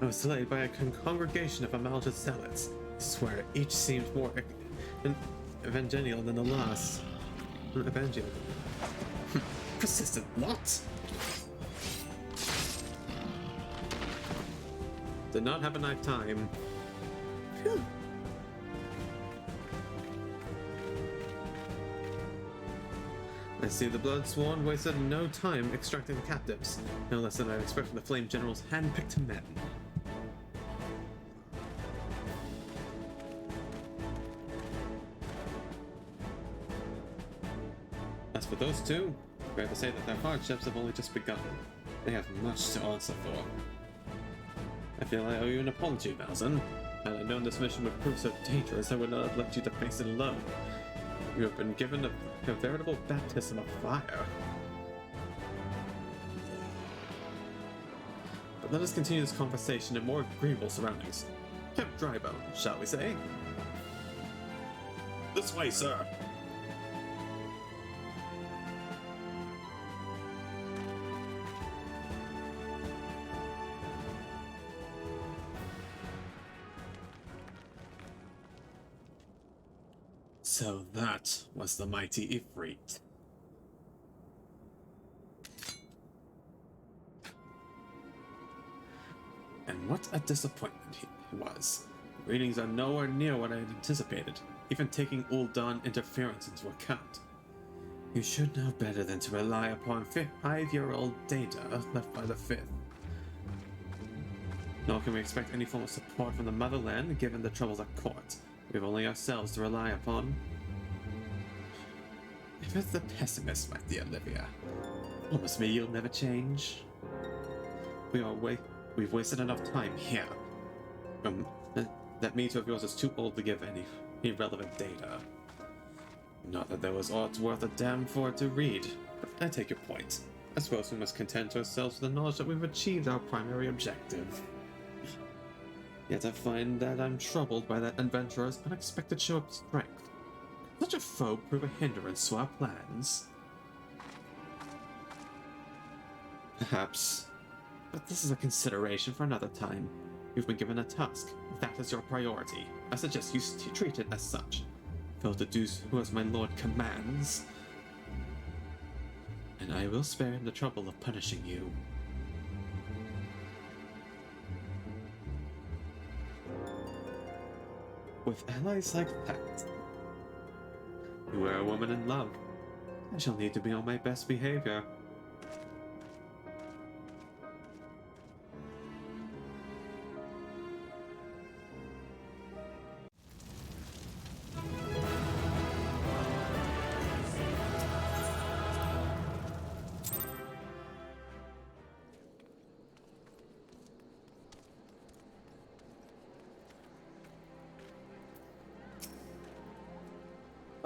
I was delayed by a congregation of Amalja zealots. I swear, each seemed more evangelical than the last. Evangelical. Persistent lot! Did not have enough time. Phew. I see the Bloodsworn wasted no time extracting the captives. No less than I'd expect from the Flame General's hand-picked men. As for those two, I have to say that their hardships have only just begun. They have much to answer for. I feel I owe you an apology, Valzan. Had I known this mission would prove so dangerous, I would not have left you to face it alone. You have been given a veritable baptism of fire. But let us continue this conversation in more agreeable surroundings. Kept dry bone, shall we say? This way, sir. So that was the mighty Ifrit. And what a disappointment he was. Readings are nowhere near what I had anticipated, even taking Ul'dan interference into account. You should know better than to rely upon 5-year-old data left by the Fifth. Nor can we expect any form of support from the motherland given the troubles at court. We have only ourselves to rely upon. If it's the pessimist, my dear Olivia, promise me you'll never change. We've wasted enough time here. That meter of yours is too old to give any irrelevant data. Not that there was aught worth a damn for it to read, but I take your point. I suppose we must content ourselves with the knowledge that we've achieved our primary objective. Yet I find that I'm troubled by that adventurer's unexpected show of strength. Could such a foe prove a hindrance to our plans? Perhaps. But this is a consideration for another time. You've been given a task. That is your priority. I suggest you treat it as such. Fail to do who as my lord commands, and I will spare him the trouble of punishing you. With allies like that, you are a woman in love. I shall need to be on my best behavior.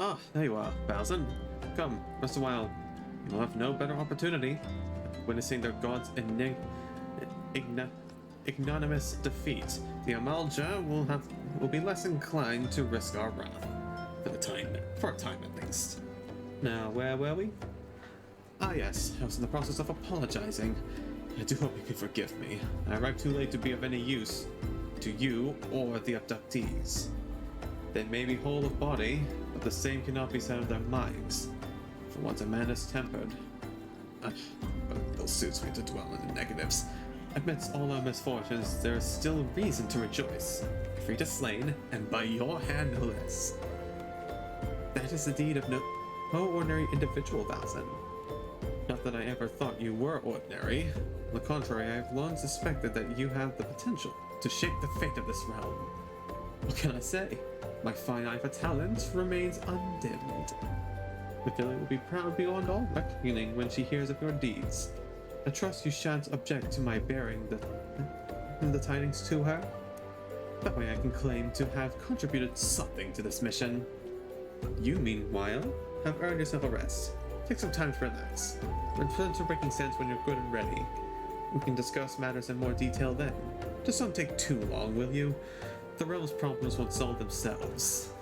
Ah, there you are, Valzan. Come, rest a while. You'll have no better opportunity. Witnessing their god's ignominious defeat, the Amalja will be less inclined to risk our wrath. For a time at least. Now, where were we? Ah yes, I was in the process of apologizing. I do hope you can forgive me. I arrived too late to be of any use to you or the abductees. They may be whole of body, but the same cannot be said of their minds. For once a man is tempered. But it still suits me to dwell in the negatives. Amidst all our misfortunes, there is still reason to rejoice. Ifrit is slain, and by your hand no less. That is the deed of no ordinary individual, Valzan. Not that I ever thought you were ordinary. On the contrary, I have long suspected that you have the potential to shape the fate of this realm. What can I say? My fine eye for talent remains undimmed. Ophelia will be proud beyond all reckoning when she hears of your deeds. I trust you shan't object to my bearing the tidings to her. That way I can claim to have contributed something to this mission. You, meanwhile, have earned yourself a rest. Take some time to relax. Return to breaking sense when you're good and ready. We can discuss matters in more detail then. Just don't take too long, will you? The realm's problems won't solve themselves.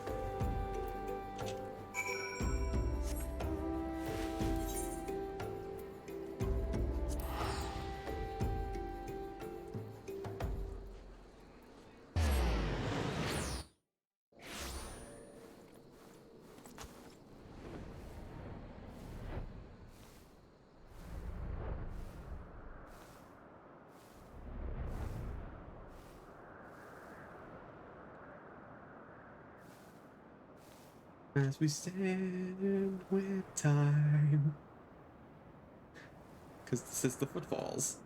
As we stand with time. Because this is the footfalls.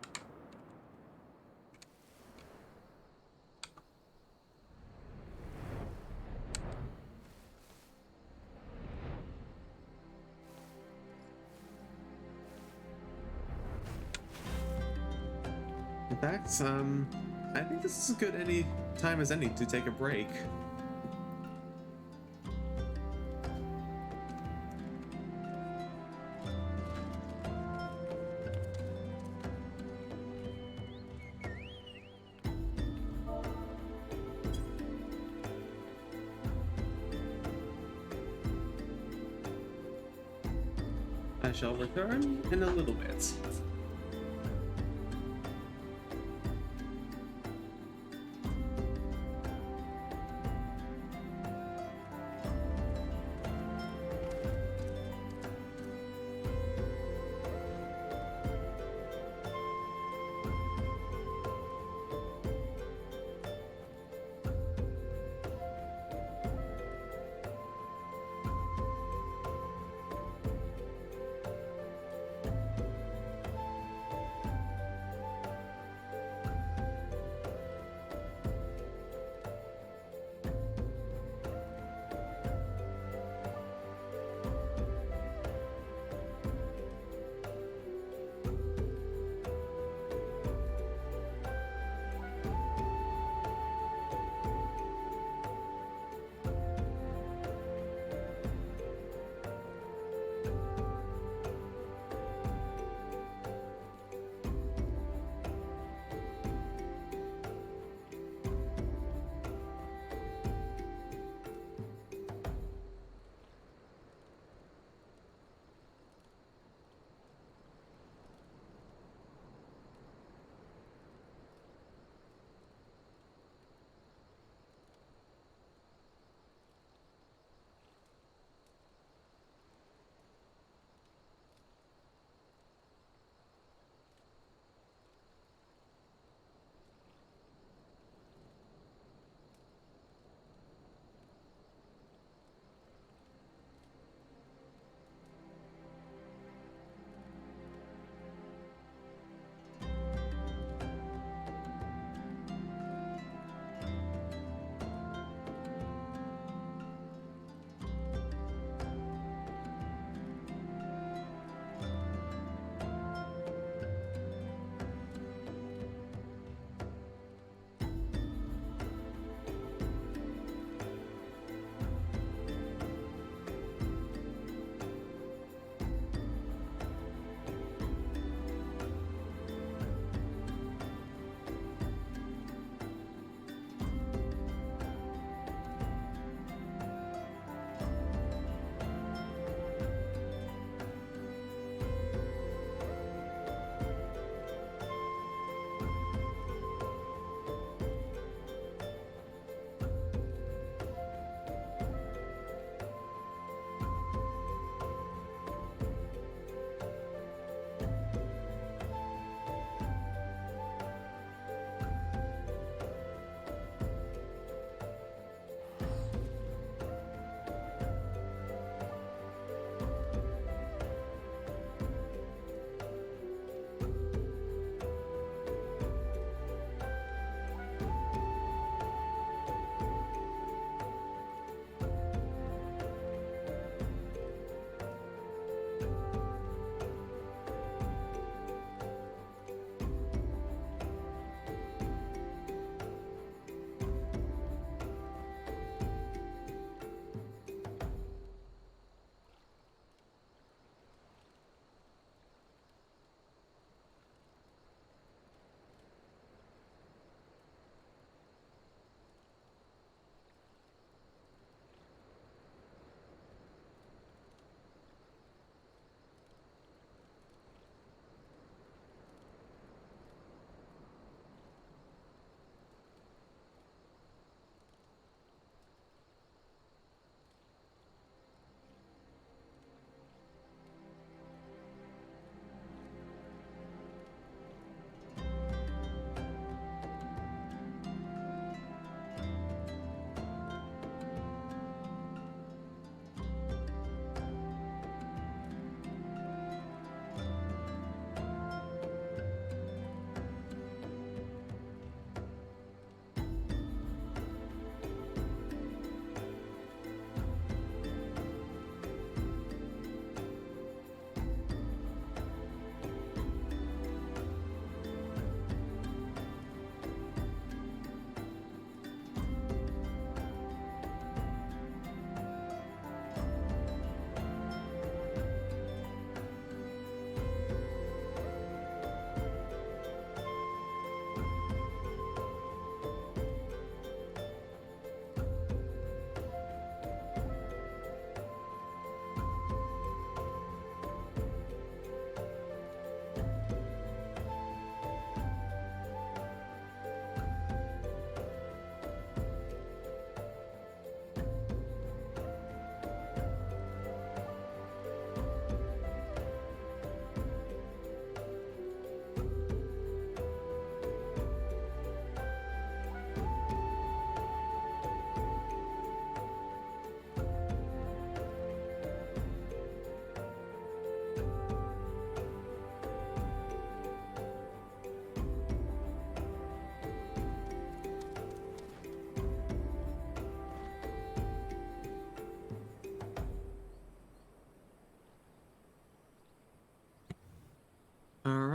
In fact, I think this is as good any time as any to take a break. I shall return in a little bit.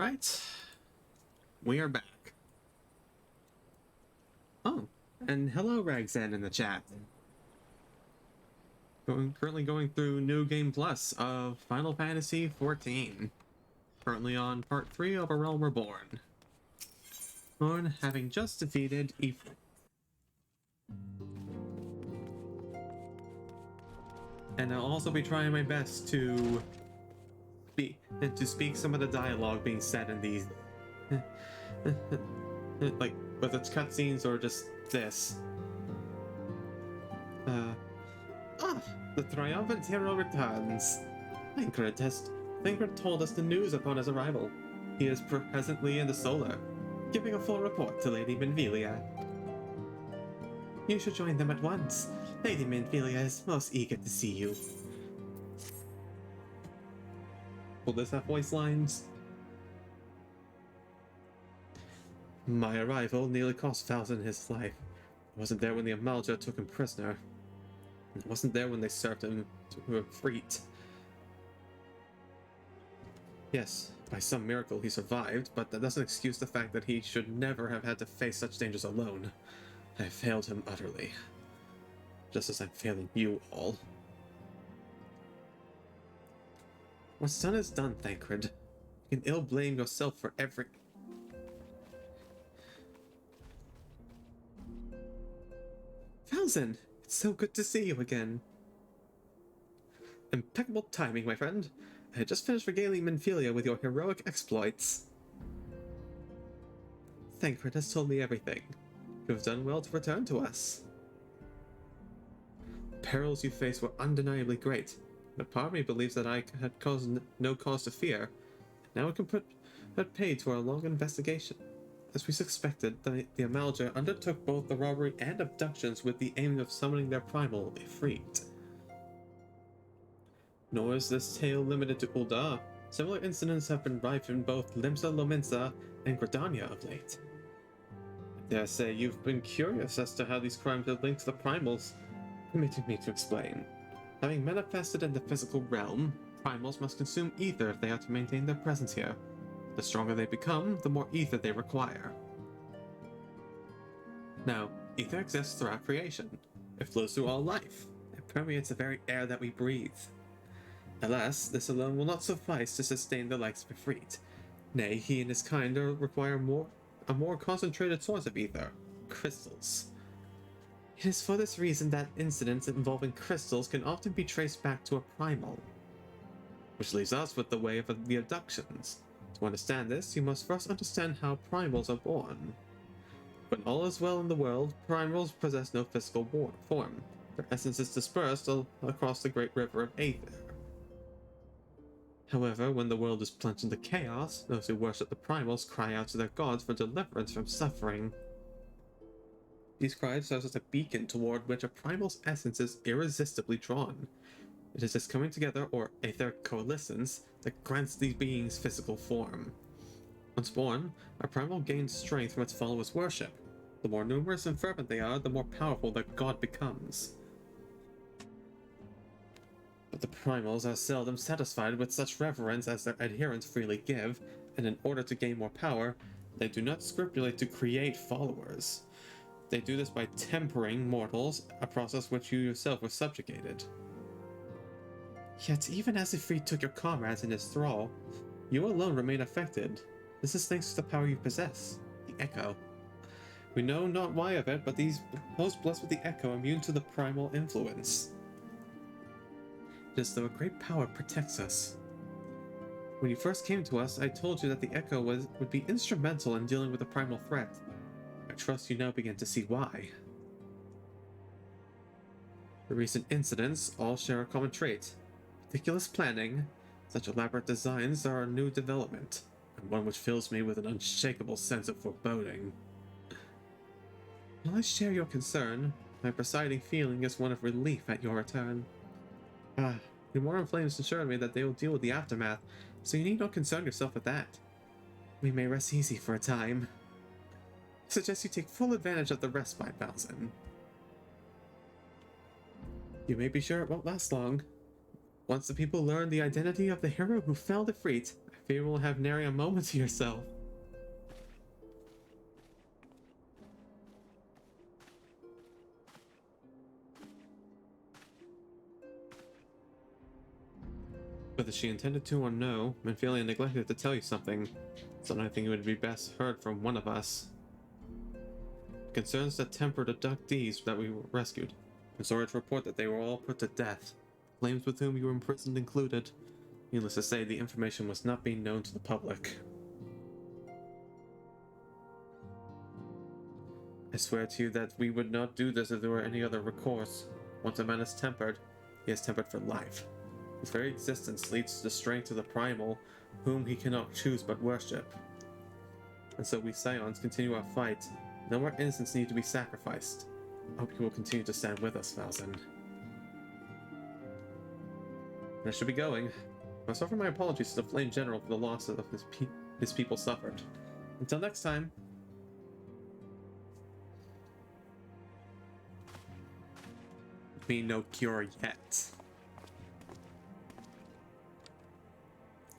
Alright. We are back. Oh, and hello Ragzan in the chat. Currently going through New Game Plus of Final Fantasy XIV. Currently on part 3 of A Realm Reborn. On having just defeated Ifrit. And I'll also be trying my best to speak some of the dialogue being said in these like whether it's cutscenes or just this. The triumphant hero returns. Thancred told us the news upon his arrival. He is presently in the Solar, giving a full report to Lady Minvelia. You should join them at once. Lady Minvelia is most eager to see you. Will this have voice lines? My arrival nearly cost Falzon his life. I wasn't there when the Amalja took him prisoner. I wasn't there when they served him to Ifrit. Yes, by some miracle he survived, but that doesn't excuse the fact that he should never have had to face such dangers alone. I have failed him utterly. Just as I'm failing you all. What's done is done, Thancred. You can ill blame yourself for every... Falzon! It's so good to see you again. Impeccable timing, my friend. I had just finished regaling Minvelia with your heroic exploits. Thancred has told me everything. You have done well to return to us. The perils you faced were undeniably great, but part of me believes that I had no cause to fear. Now we can put paid to our long investigation. As we suspected, the Amalja undertook both the robbery and abductions with the aim of summoning their primal, Ifrit. Nor is this tale limited to Ul'dah. Similar incidents have been rife in both Limsa Lominsa and Gridania of late. I dare say you've been curious as to how these crimes are linked to the primals. Permitting me to explain. Having manifested in the physical realm, primals must consume ether if they are to maintain their presence here. The stronger they become, the more ether they require. Now, ether exists throughout creation. It flows through all life. It permeates the very air that we breathe. Alas, this alone will not suffice to sustain the likes of Ifrit. Nay, he and his kind require a more concentrated source of ether, crystals. It is for this reason that incidents involving crystals can often be traced back to a primal. Which leaves us with the way of the abductions. To understand this, you must first understand how primals are born. When all is well in the world, primals possess no physical form. Their essence is dispersed across the great river of Aether. However, when the world is plunged into chaos, those who worship the primals cry out to their gods for deliverance from suffering. These cries serve as a beacon toward which a primal's essence is irresistibly drawn. It is this coming together, or etheric coalescence, that grants these beings physical form. Once born, a primal gains strength from its followers' worship. The more numerous and fervent they are, the more powerful their god becomes. But the primals are seldom satisfied with such reverence as their adherents freely give, and in order to gain more power, they do not scrupulate to create followers. They do this by tempering mortals, a process which you yourself were subjugated. Yet even as Ifrit took your comrades in his thrall, you alone remain affected. This is thanks to the power you possess, the Echo. We know not why of it, but those blessed with the Echo are immune to the primal influence. It is though a great power protects us. When you first came to us, I told you that the Echo would be instrumental in dealing with the primal threat. I trust you now begin to see why. The recent incidents all share a common trait. Meticulous planning. Such elaborate designs are a new development, and one which fills me with an unshakable sense of foreboding. While I share your concern, my presiding feeling is one of relief at your return. Your Moral Flames assured me that they will deal with the aftermath, so you need not concern yourself with that. We may rest easy for a time. I suggest you take full advantage of the respite, Falzon. You may be sure it won't last long. Once the people learn the identity of the hero who felled Ifrit, I fear you will have nary a moment to yourself. Whether she intended to or no, Menphelia neglected to tell you something, so I think it would be best heard from one of us. It concerns the tempered abductees that we rescued. I'm sorry to report that they were all put to death, flames with whom you were imprisoned included. Needless to say, the information was not being known to the public. I swear to you that we would not do this if there were any other recourse. Once a man is tempered, he is tempered for life. His very existence leads to the strength of the primal, whom he cannot choose but worship. And so we Scions continue our fight. No more innocents need to be sacrificed. I hope you will continue to stand with us, Falzin. I should be going. I must offer my apologies to the Flame General for the loss of his people suffered. Until next time. Me no cure yet.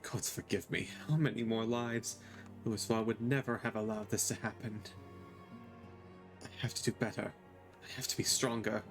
Gods forgive me. How many more lives? Louisville would never have allowed this to happen. I have to do better. I have to be stronger.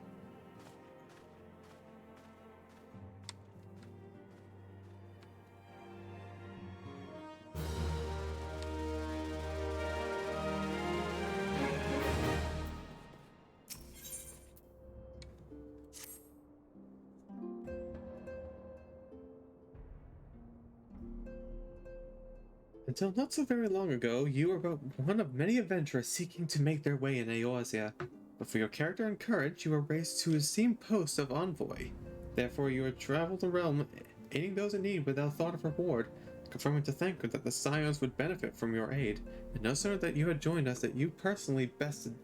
Until not so very long ago, you were but one of many adventurers seeking to make their way in Eorzea. But for your character and courage, you were raised to the esteemed post of envoy. Therefore, you have traveled the realm, aiding those in need without thought of reward, confirming to Thanker that the Scions would benefit from your aid, and no sooner that you had joined us that you personally bested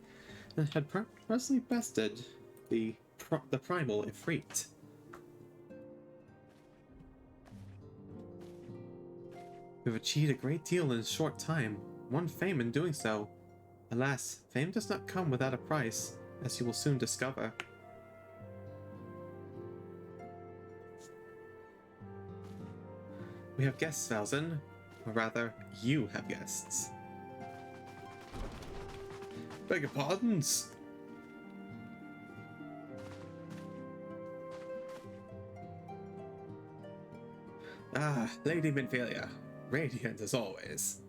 the primal Ifrit. We've achieved a great deal in a short time, won fame in doing so. Alas, fame does not come without a price, as you will soon discover. We have guests, Falzin. Or rather, you have guests. Beg your pardons? Ah, Lady Menphelia. Radiant as always.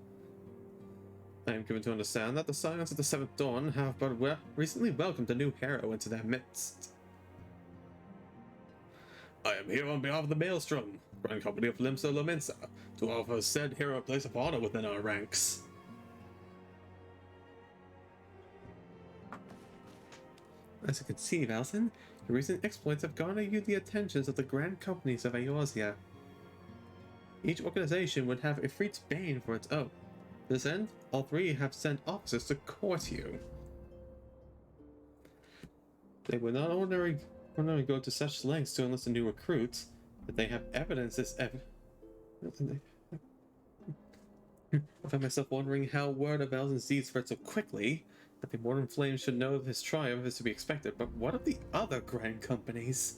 I am given to understand that the Scions of the Seventh Dawn have but recently welcomed a new hero into their midst. I am here on behalf of the Maelstrom, Grand Company of Limsa Lomensa, to offer said hero a place of honor within our ranks. As you can see, Valsin, your recent exploits have garnered you the attentions of the Grand Companies of Eorzea. Each organization would have Ifrit's bane for its own. To this end, all three have sent officers to court you. They would not ordinarily go to such lengths to enlist a new recruit, but they have evidence this I find myself wondering how word of Valzin's deeds spread so quickly. That the Morning Flame should know of his triumph is to be expected, but what of the other Grand Companies?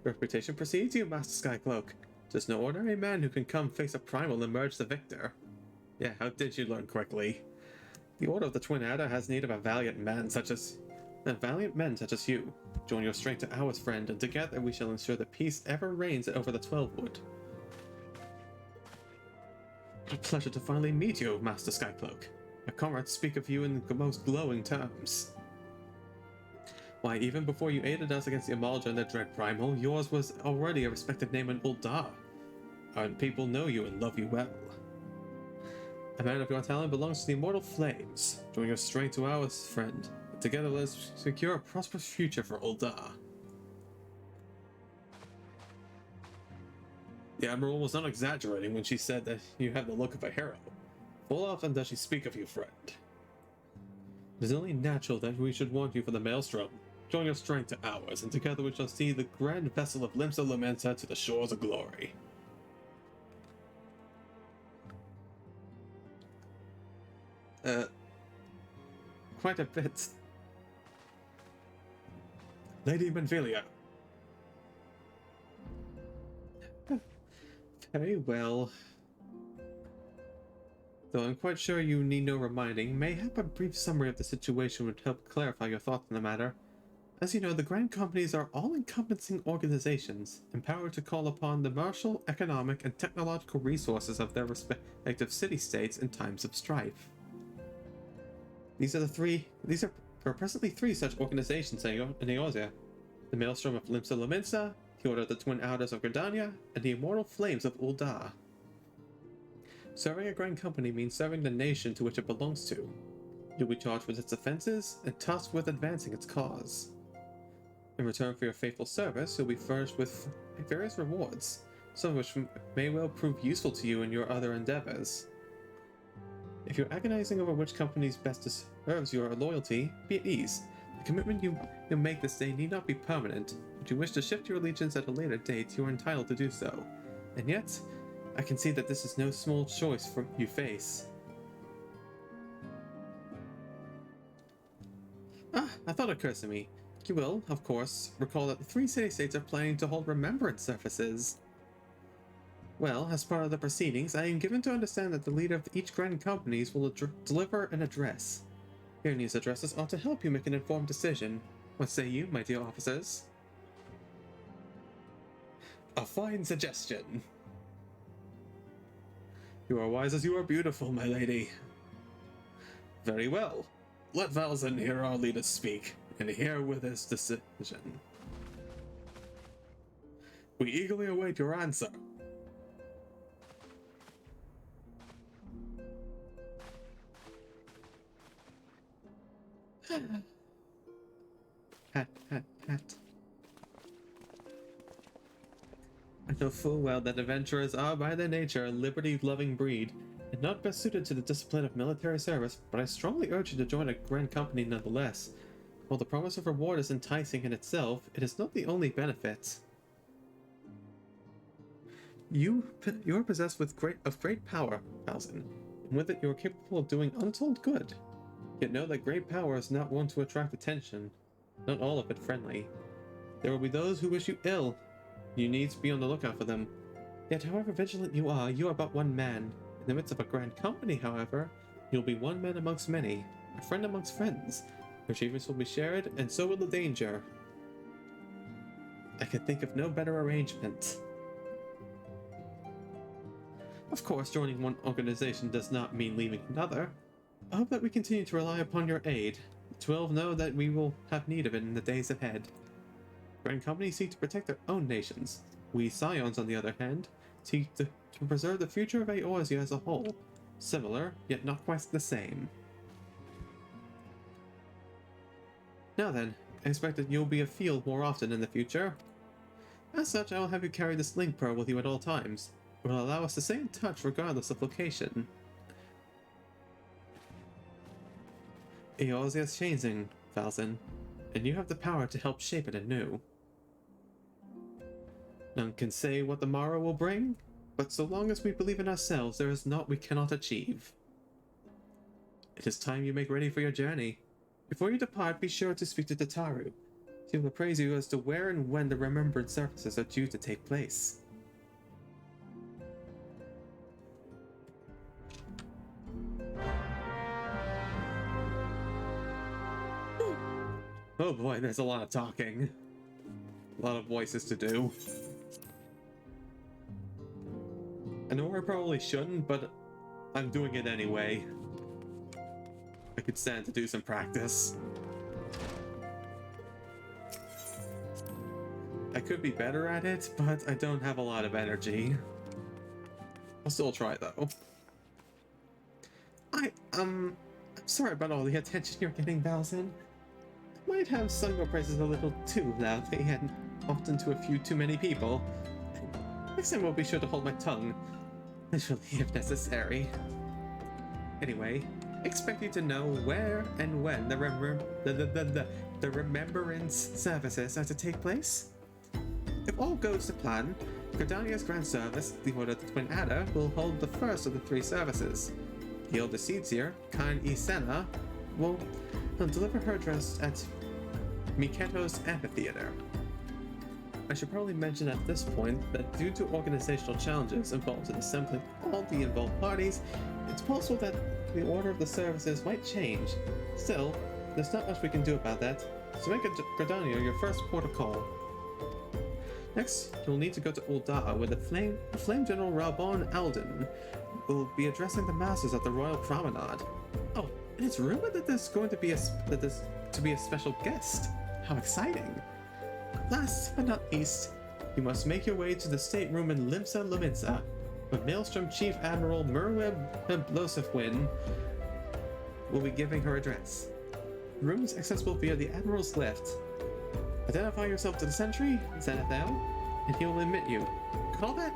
Reputation precedes you, Master Skycloak. There's no ordinary man who can come face a primal and emerge the victor. Yeah, how did you learn quickly? The Order of the Twin Adder has need of a valiant men such as you. Join your strength to ours, friend, and together we shall ensure that peace ever reigns over the Twelvewood. What a pleasure to finally meet you, Master Skycloak. My comrades speak of you in the most glowing terms. Why, even before you aided us against the Amalja and the Dread Primal, yours was already a respected name in Ul'dah. Our people know you and love you well. A man of your talent belongs to the Immortal Flames. Join your strength to ours, friend. Together let's secure a prosperous future for Ul'dah. The Admiral was not exaggerating when she said that you have the look of a hero. Full often does she speak of you, friend. It is only natural that we should want you for the Maelstrom. Join your strength to ours, and together we shall see the grand vessel of Limsa Lomensa to the shores of glory. Quite a bit. Lady Manvelia. Very well. Though I'm quite sure you need no reminding, mayhap a brief summary of the situation would help clarify your thoughts on the matter. As you know, the Grand Companies are all-encompassing organizations, empowered to call upon the martial, economic, and technological resources of their respective city-states in times of strife. These are presently three such organizations in Eorzea: the Maelstrom of Limsa Lominsa, the Order of the Twin Alders of Gridania, and the Immortal Flames of Ul'dah. Serving a Grand Company means serving the nation to which it belongs to. You'll be charged with its offenses and tasked with advancing its cause. In return for your faithful service, you'll be furnished with various rewards, some of which may well prove useful to you in your other endeavors. If you're agonizing over which company's best deserves your loyalty, be at ease. The commitment you make this day need not be permanent. If you wish to shift your allegiance at a later date, you are entitled to do so. And yet, I can see that this is no small choice you face. I thought it occurred to me. You will, of course, recall that the three city-states are planning to hold remembrance services. Well, as part of the proceedings, I am given to understand that the leader of each Grand Companies will deliver an address. Hearing these addresses ought to help you make an informed decision. What say you, my dear officers? A fine suggestion. You are wise as you are beautiful, my lady. Very well. Let Valzin hear our leader speak, and hear with his decision. We eagerly await your answer. Pat, pat, pat. I know full well that adventurers are by their nature a liberty-loving breed, and not best suited to the discipline of military service, but I strongly urge you to join a Grand Company nonetheless. While the promise of reward is enticing in itself, it is not the only benefit. You are possessed with great power, Valzin, and with it you are capable of doing untold good. Yet know that great power is not one to attract attention, not all of it friendly. There will be those who wish you ill. You need to be on the lookout for them. Yet however vigilant you are but one man. In the midst of a Grand Company, however, you'll be one man amongst many, a friend amongst friends. Your achievements will be shared, and so will the danger. I can think of no better arrangement. Of course, joining one organization does not mean leaving another. I hope that we continue to rely upon your aid. The 12 know that we will have need of it in the days ahead. Grand companies seek to protect their own nations. We Scions, on the other hand, seek to preserve the future of Eorzea as a whole. Similar, yet not quite the same. Now then, I expect that you'll be afield more often in the future. As such, I will have you carry this link pearl with you at all times. It will allow us to stay in touch regardless of location. Eorzea is changing, Valzin, and you have the power to help shape it anew. None can say what the morrow will bring, but so long as we believe in ourselves, there is naught we cannot achieve. It is time you make ready for your journey. Before you depart, be sure to speak to Tataru. She will appraise you as to where and when the remembrance services are due to take place. Oh boy, there's a lot of talking. A lot of voices to do. I know I probably shouldn't, but I'm doing it anyway. I could stand to do some practice. I could be better at it, but I don't have a lot of energy. I'll still try though. I'm sorry about all the attention you're getting, Valzin. I might have sung your praises a little too loudly and often to a few too many people. Next time I'll be sure to hold my tongue, literally if necessary. Anyway, I expect you to know where and when the remembrance services are to take place. If all goes to plan, Gridania's Grand Service, the Order of the Twin Adder, will hold the first of the three services. The eldest Seedseer, Khan Isena, will deliver her address at Miketo's amphitheater. I should probably mention at this point that due to organizational challenges involved in assembling all the involved parties, it's possible that the order of the services might change. Still, there's not much we can do about that, so make Gridania your first port of call. Next, you'll need to go to Ulda, where the Flame General Realm Alden will be addressing the masters at the Royal Promenade. Oh, and it's rumored that there's going to be a special guest. How exciting! Last but not least, you must make your way to the stateroom in Limsa Luminsa, where Maelstrom Chief Admiral Merweb Blosefwin will be giving her address. The room is accessible via the Admiral's lift. Identify yourself to the sentry, Xanathel, and he will admit you. Call that?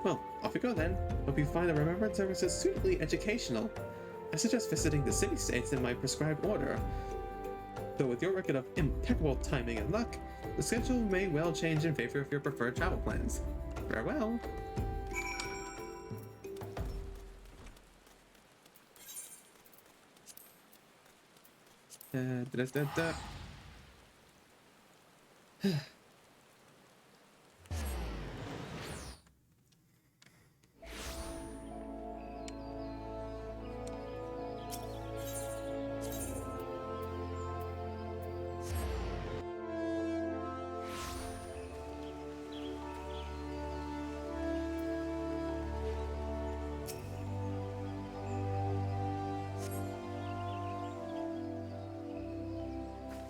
Well, off you go then. Hope you find the remembrance services suitably educational. I suggest visiting the city-states in my prescribed order. Though with your record of impeccable timing and luck, the schedule may well change in favor of your preferred travel plans. Farewell!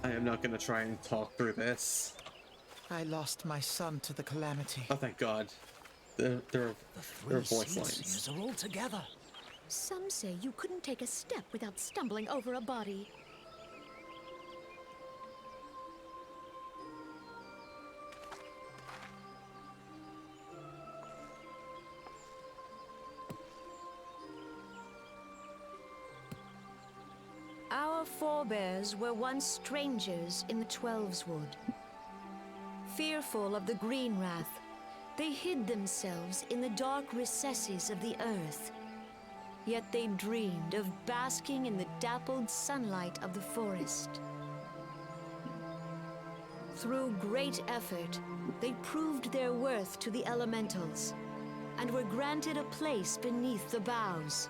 I am not going to try and talk through this. I lost my son to the calamity. Oh, thank God. There are voice lines. Singers are all together. Some say you couldn't take a step without stumbling over a body. Our forebears were once strangers in the Twelveswood. Fearful of the Green Wrath, they hid themselves in the dark recesses of the earth. Yet they dreamed of basking in the dappled sunlight of the forest. Through great effort, they proved their worth to the elementals, and were granted a place beneath the boughs.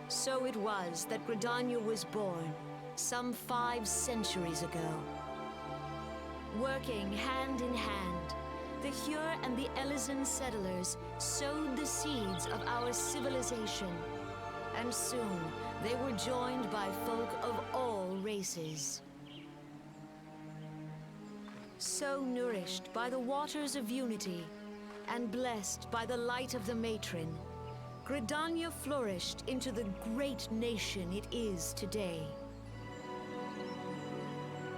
So it was that Gridania was born, some 5 centuries ago. Working hand in hand, the Hyur and the Elysian settlers sowed the seeds of our civilization, and soon they were joined by folk of all races. So nourished by the waters of unity, and blessed by the light of the matron, Gridania flourished into the great nation it is today.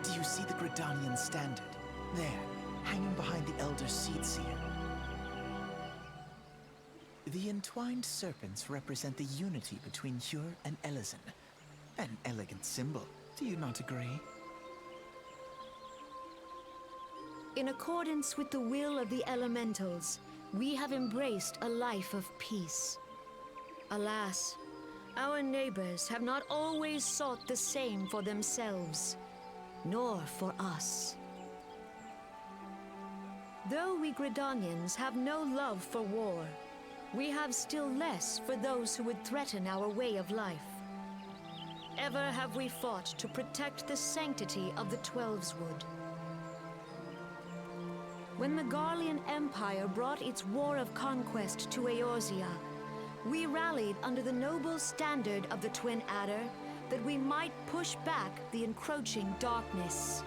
Do you see the Gridanian standard? There, hanging behind the Elder Seed Seer. The entwined serpents represent the unity between Hyur and Elysian. An elegant symbol, do you not agree? In accordance with the will of the elementals, we have embraced a life of peace. Alas, our neighbors have not always sought the same for themselves, nor for us. Though we Gridanians have no love for war, we have still less for those who would threaten our way of life. Ever have we fought to protect the sanctity of the Twelveswood. When the Garlean Empire brought its war of conquest to Eorzea, we rallied under the noble standard of the Twin Adder that we might push back the encroaching darkness.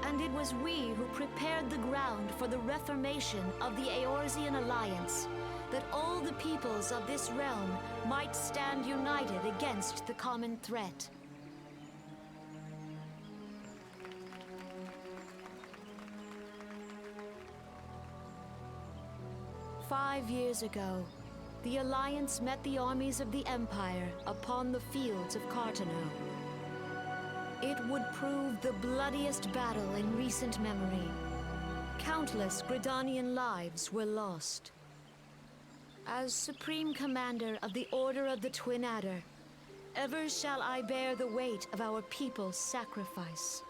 And it was we who prepared the ground for the reformation of the Eorzean Alliance, that all the peoples of this realm might stand united against the common threat. "5 years ago, the Alliance met the armies of the Empire upon the fields of Carteneau. It would prove the bloodiest battle in recent memory. Countless Gridanian lives were lost. As Supreme Commander of the Order of the Twin Adder, ever shall I bear the weight of our people's sacrifice.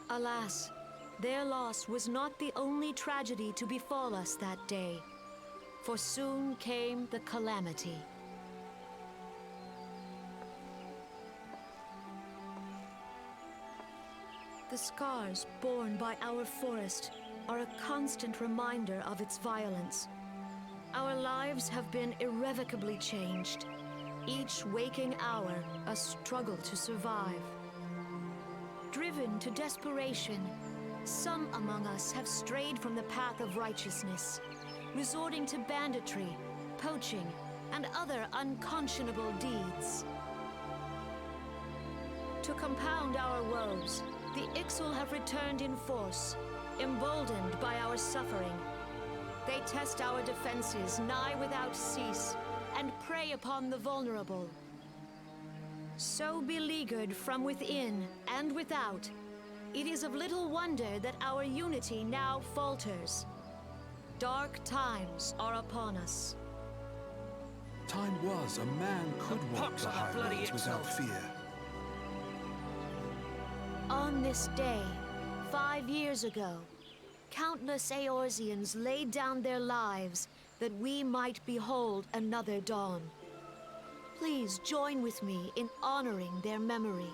Alas, their loss was not the only tragedy to befall us that day, for soon came the calamity. The scars borne by our forest are a constant reminder of its violence. Our lives have been irrevocably changed, each waking hour a struggle to survive. Driven to desperation, some among us have strayed from the path of righteousness, resorting to banditry, poaching, and other unconscionable deeds. To compound our woes, the Ixal have returned in force, emboldened by our suffering. They test our defenses nigh without cease, and prey upon the vulnerable. So beleaguered from within and without, it is of little wonder that our unity now falters. Dark times are upon us. Time was a man could walk the highways without fear. On this day, 5 years ago, countless Eorzeans laid down their lives that we might behold another dawn. Please join with me in honoring their memory.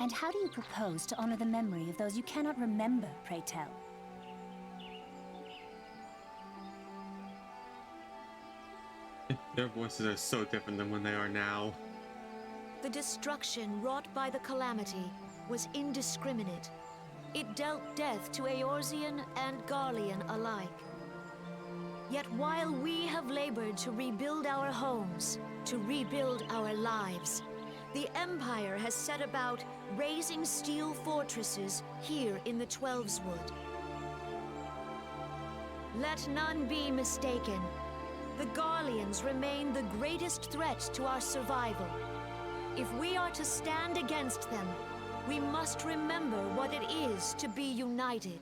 And how do you propose to honor the memory of those you cannot remember, pray tell? Their voices are so different than when they are now. The destruction wrought by the calamity was indiscriminate. It dealt death to Eorzean and Garlean alike. Yet while we have labored to rebuild our homes, to rebuild our lives, the Empire has set about raising steel fortresses here in the Twelveswood. Let none be mistaken. The Garleans remain the greatest threat to our survival. If we are to stand against them, we must remember what it is to be united.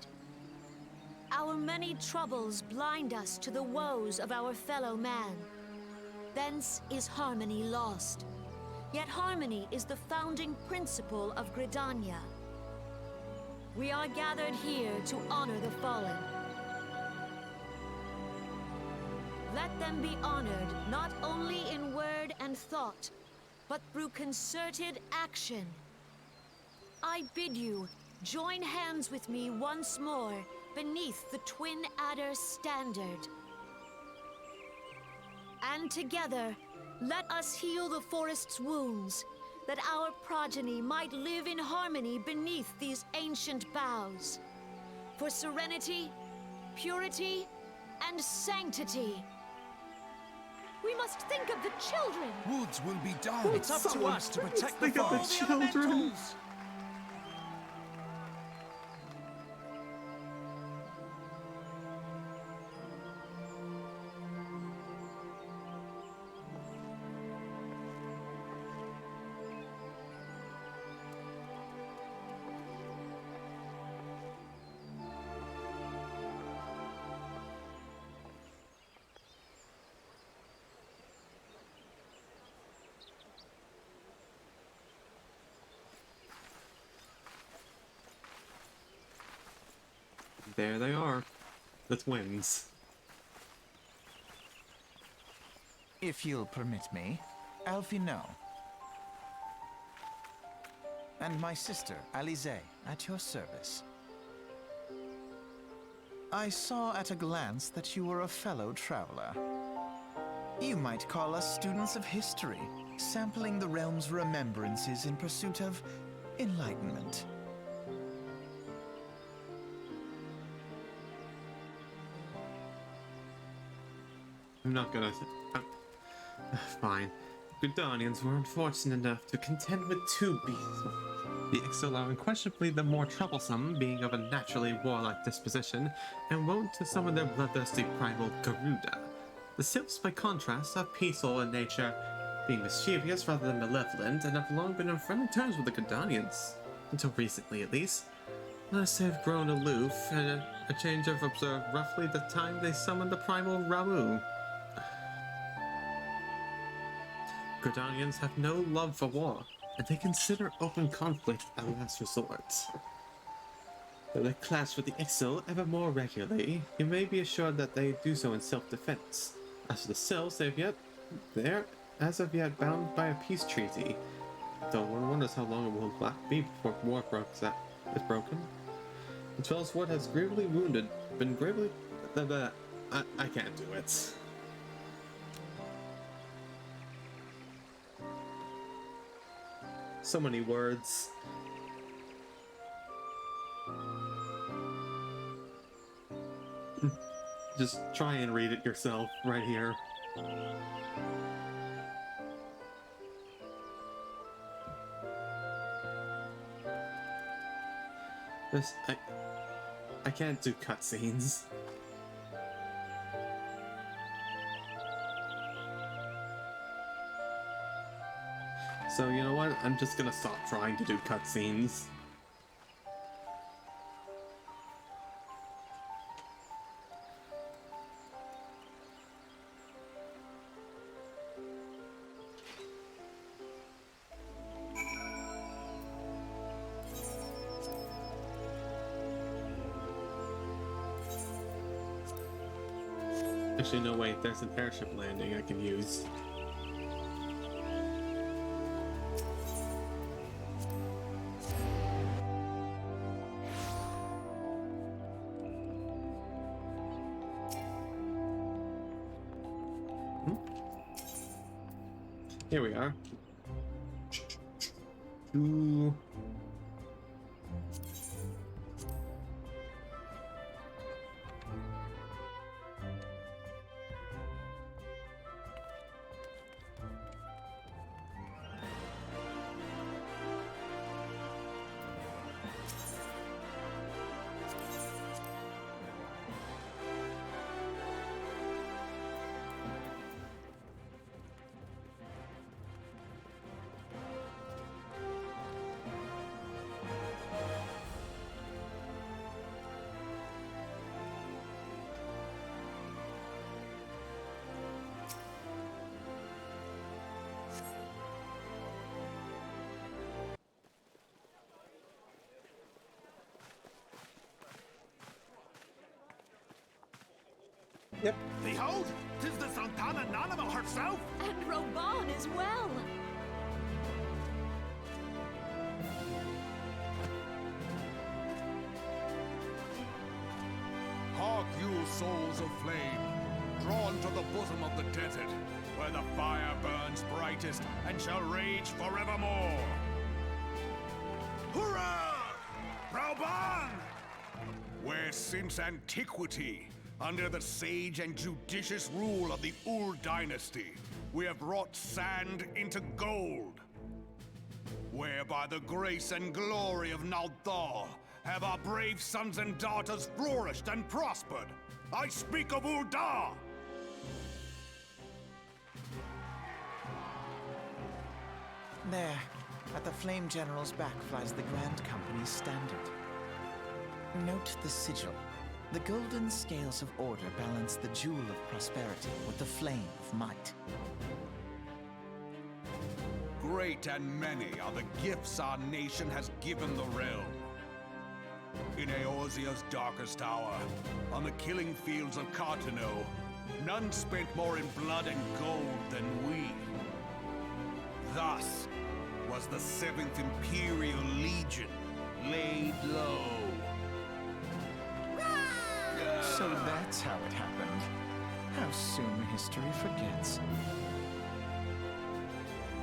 Our many troubles blind us to the woes of our fellow man. Thence is harmony lost. Yet harmony is the founding principle of Gridania. We are gathered here to honor the fallen. Let them be honored not only in word and thought, but through concerted action. I bid you join hands with me once more beneath the Twin Adder standard. And together, let us heal the forest's wounds, that our progeny might live in harmony beneath these ancient boughs. For serenity, purity, and sanctity. We must think of the children! Woods will be done. It's up to us to protect the think of the forest. children. There they are, the twins. If you'll permit me, Alphino. And my sister, Alize, at your service. I saw at a glance that you were a fellow traveler. You might call us students of history, sampling the realm's remembrances in pursuit of enlightenment. I'm not gonna... fine. Gridanians were unfortunate enough to contend with two beasts. The Ixal are unquestionably the more troublesome, being of a naturally warlike disposition, and wont to summon their bloodthirsty primal Garuda. The Sylphs, by contrast, are peaceful in nature, being mischievous rather than malevolent, and have long been on friendly terms with the Gridanians. Until recently, at least. Unless they've grown aloof, and a change of observed roughly the time they summoned the primal Ramu. Gordanians have no love for war, and they consider open conflict a last resort. Though they clash with the Ixil ever more regularly, you may be assured that they do so in self-defense. As for the Sils, they're as of yet bound by a peace treaty, though one wonders how long it will be before war is broken. The 12th Ward has gravely wounded, been gravely... I can't do it. So many words. Just try and read it yourself right here. I can't do cutscenes. So you know what? I'm just gonna stop trying to do cutscenes. Actually, no, wait, there's an airship landing I can use. Here we are. Ooh. Yep. Behold, 'tis the Sultana Nanama herself! And Roban as well! Hark you, souls of flame, drawn to the bosom of the desert, where the fire burns brightest and shall rage forevermore! Hurrah! Rauban! Where since antiquity, under the sage and judicious rule of the Ul dynasty, we have wrought sand into gold. Where by the grace and glory of Nalthal have our brave sons and daughters flourished and prospered. I speak of Ul'dah! There, at the Flame General's back flies the Grand Company's standard. Note the sigil. The golden scales of order balance the jewel of prosperity with the flame of might. Great and many are the gifts our nation has given the realm. In Eorzea's darkest hour, on the killing fields of Cartano, none spent more in blood and gold than we. Thus was the 7th Imperial Legion laid low. So that's how it happened. How soon history forgets.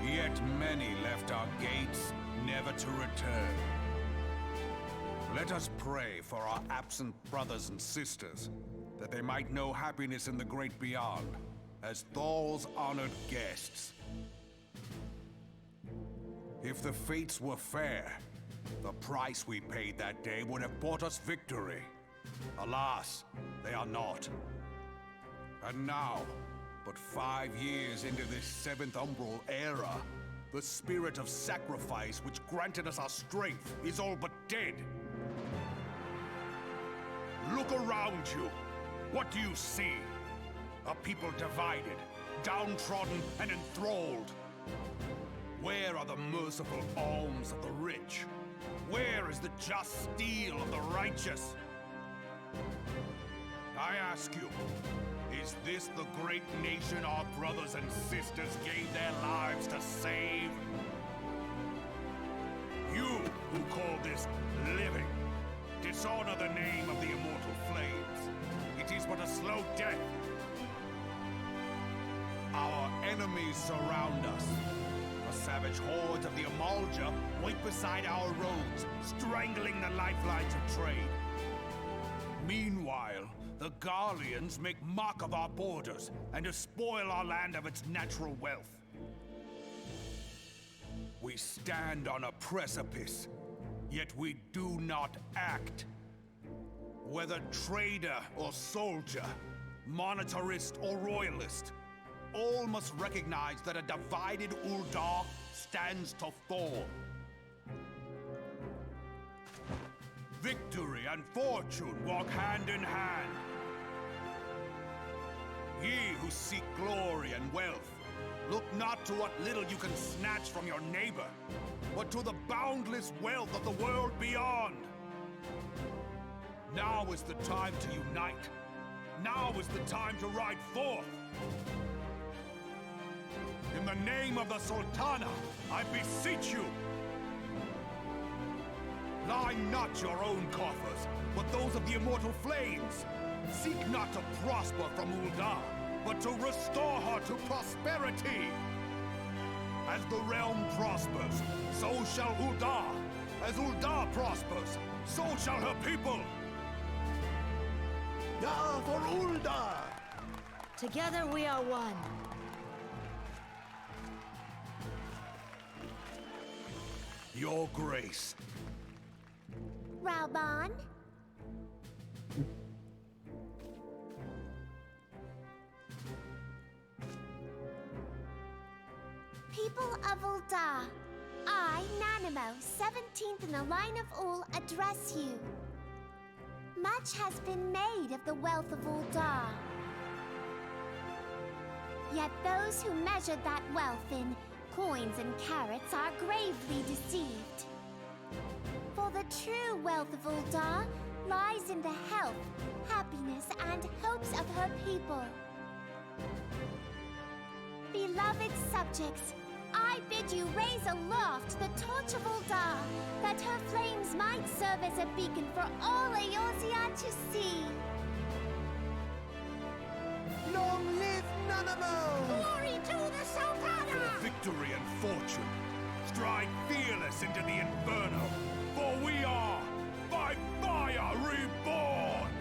Yet many left our gates, never to return. Let us pray for our absent brothers and sisters, that they might know happiness in the great beyond, as Thal's honored guests. If the fates were fair, the price we paid that day would have bought us victory. Alas, they are not. And now, but 5 years into this 7th Umbral era, the spirit of sacrifice which granted us our strength is all but dead. Look around you. What do you see? A people divided, downtrodden, and enthralled. Where are the merciful alms of the rich? Where is the just steel of the righteous? I ask you, is this the great nation our brothers and sisters gave their lives to save? You who call this living, dishonor the name of the immortal flames. It is but a slow death. Our enemies surround us. The savage hordes of the Amalja wait beside our roads, strangling the lifelines of trade. Meanwhile, the Garleans make mock of our borders and despoil our land of its natural wealth. We stand on a precipice, yet we do not act. Whether trader or soldier, monetarist or royalist, all must recognize that a divided Uldar stands to fall. Victory and fortune walk hand in hand. Ye who seek glory and wealth, look not to what little you can snatch from your neighbor, but to the boundless wealth of the world beyond. Now is the time to unite. Now is the time to ride forth. In the name of the Sultana, I beseech you, line not your own coffers, but those of the immortal flames. Seek not to prosper from Uldar, but to restore her to prosperity. As the realm prospers, so shall Uldar. As Uldar prospers, so shall her people. Da for Uldar! Together we are one. Your Grace. Raubon? People of Uldar, I, Nanimo, 17th in the line of Ul, address you. Much has been made of the wealth of Uldar. Yet those who measure that wealth in coins and carats are gravely deceived. For the true wealth of Uldar lies in the health, happiness, and hopes of her people. Beloved subjects, I bid you raise aloft the torch of Uldar, that her flames might serve as a beacon for all Eorzea to see. Long live Nanamo! Glory to the Sultana! For victory and fortune, stride fearless into the Inferno, for we are by fire reborn!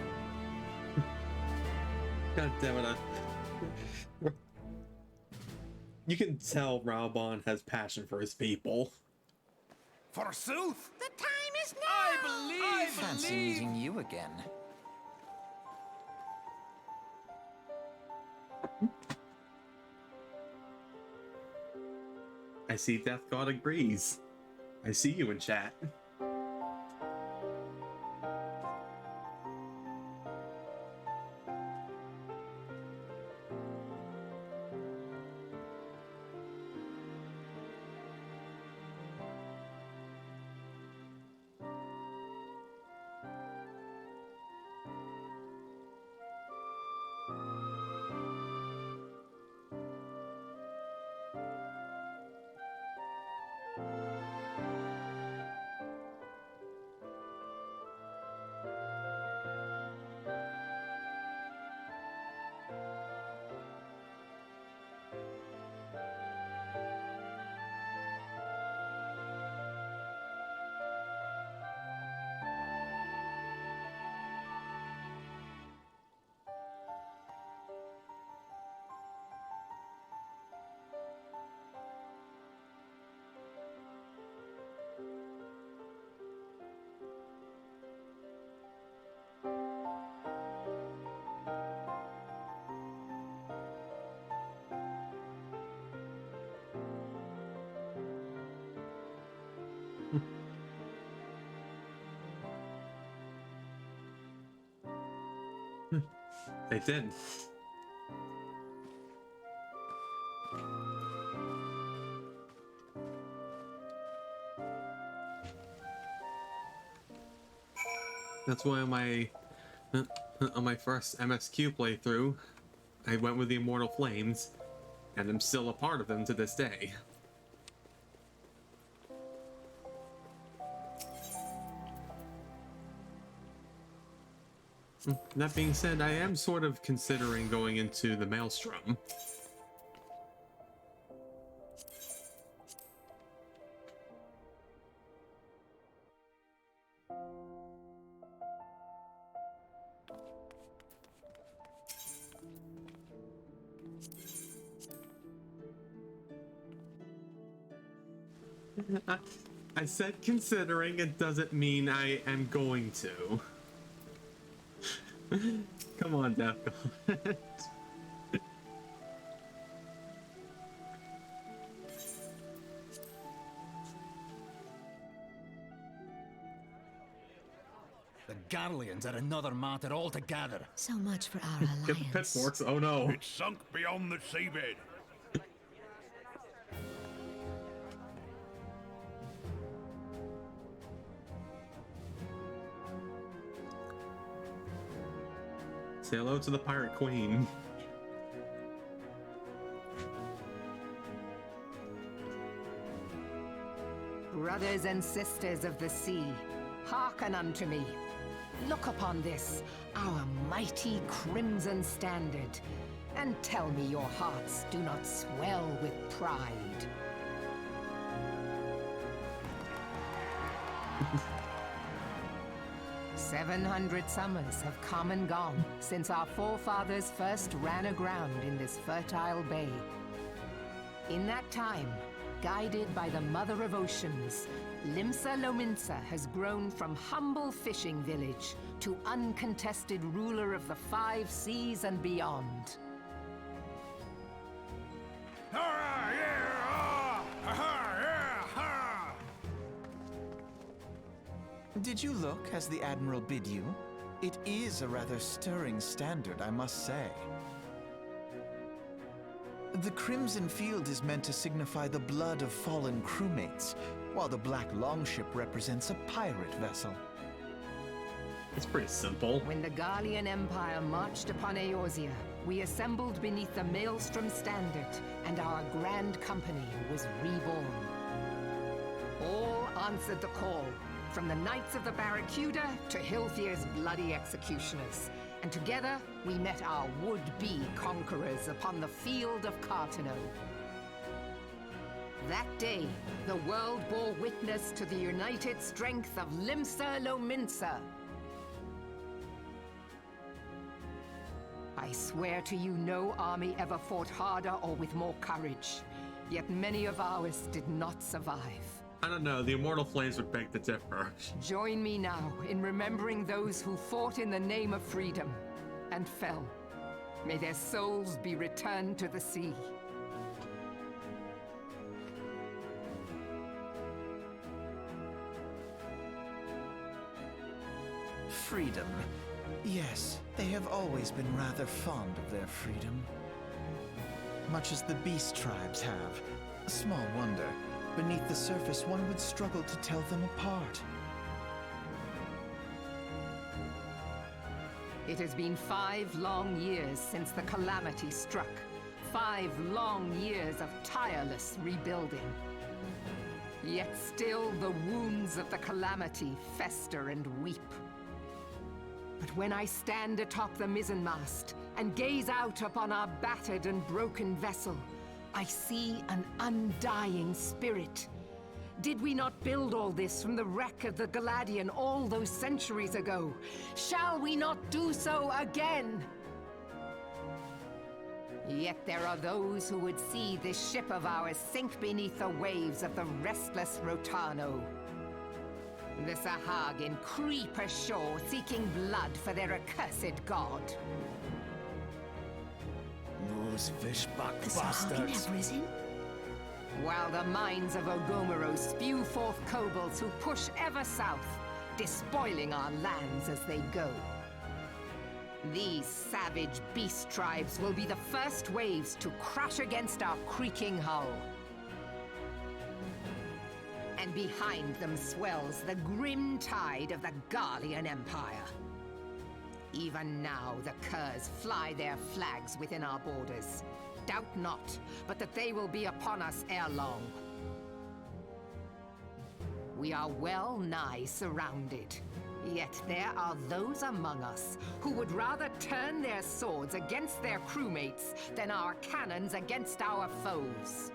God damn it. You can tell Raubon has passion for his people. Forsooth! The time is now! Fancy meeting you again. I see Death God agrees. I see you in chat. They did. That's why on my first MSQ playthrough, I went with the Immortal Flames, and I'm still a part of them to this day. That being said, I am sort of considering going into the Maelstrom. I said considering, it doesn't mean I am going to. Come on, Defcon. The Garleans are another matter altogether. So much for our alliance. Get the pitchforks, oh no. It's sunk beyond the seabed. Say hello to the Pirate Queen. Brothers and sisters of the sea, hearken unto me. Look upon this, our mighty crimson standard, and tell me your hearts do not swell with pride. 700 summers have come and gone since our forefathers first ran aground in this fertile bay. In that time, guided by the Mother of Oceans, Limsa Lominsa has grown from humble fishing village to uncontested ruler of the 5 seas and beyond. Did you look as the Admiral bid you? It is a rather stirring standard, I must say. The Crimson Field is meant to signify the blood of fallen crewmates, while the Black Longship represents a pirate vessel. It's pretty simple. When the Garlean Empire marched upon Eorzea, we assembled beneath the Maelstrom standard, and our grand company was reborn. All answered the call, from the Knights of the Barracuda to Hilfier's bloody executioners. And together, we met our would-be conquerors upon the field of Cartano. That day, the world bore witness to the united strength of Limsa Lominsa. I swear to you, no army ever fought harder or with more courage. Yet many of ours did not survive. I don't know, the Immortal Flames would beg to differ. Join me now in remembering those who fought in the name of freedom and fell. May their souls be returned to the sea. Freedom. Yes, they have always been rather fond of their freedom. Much as the beast tribes have. Small wonder. Beneath the surface, one would struggle to tell them apart. It has been 5 long years since the calamity struck. 5 long years of tireless rebuilding. Yet still the wounds of the calamity fester and weep. But when I stand atop the mizzenmast and gaze out upon our battered and broken vessel, I see an undying spirit. Did we not build all this from the wreck of the Galadian all those centuries ago? Shall we not do so again? Yet there are those who would see this ship of ours sink beneath the waves of the restless Rotano. The Sahagin creep ashore seeking blood for their accursed god. Those fishbuck The Sahagin have risen? While the mines of Ogomoro spew forth kobolds who push ever south, despoiling our lands as they go. These savage beast tribes will be the first waves to crash against our creaking hull. And behind them swells the grim tide of the Garlean Empire. Even now, the Curs fly their flags within our borders. Doubt not, but that they will be upon us ere long. We are well nigh surrounded. Yet there are those among us who would rather turn their swords against their crewmates than our cannons against our foes.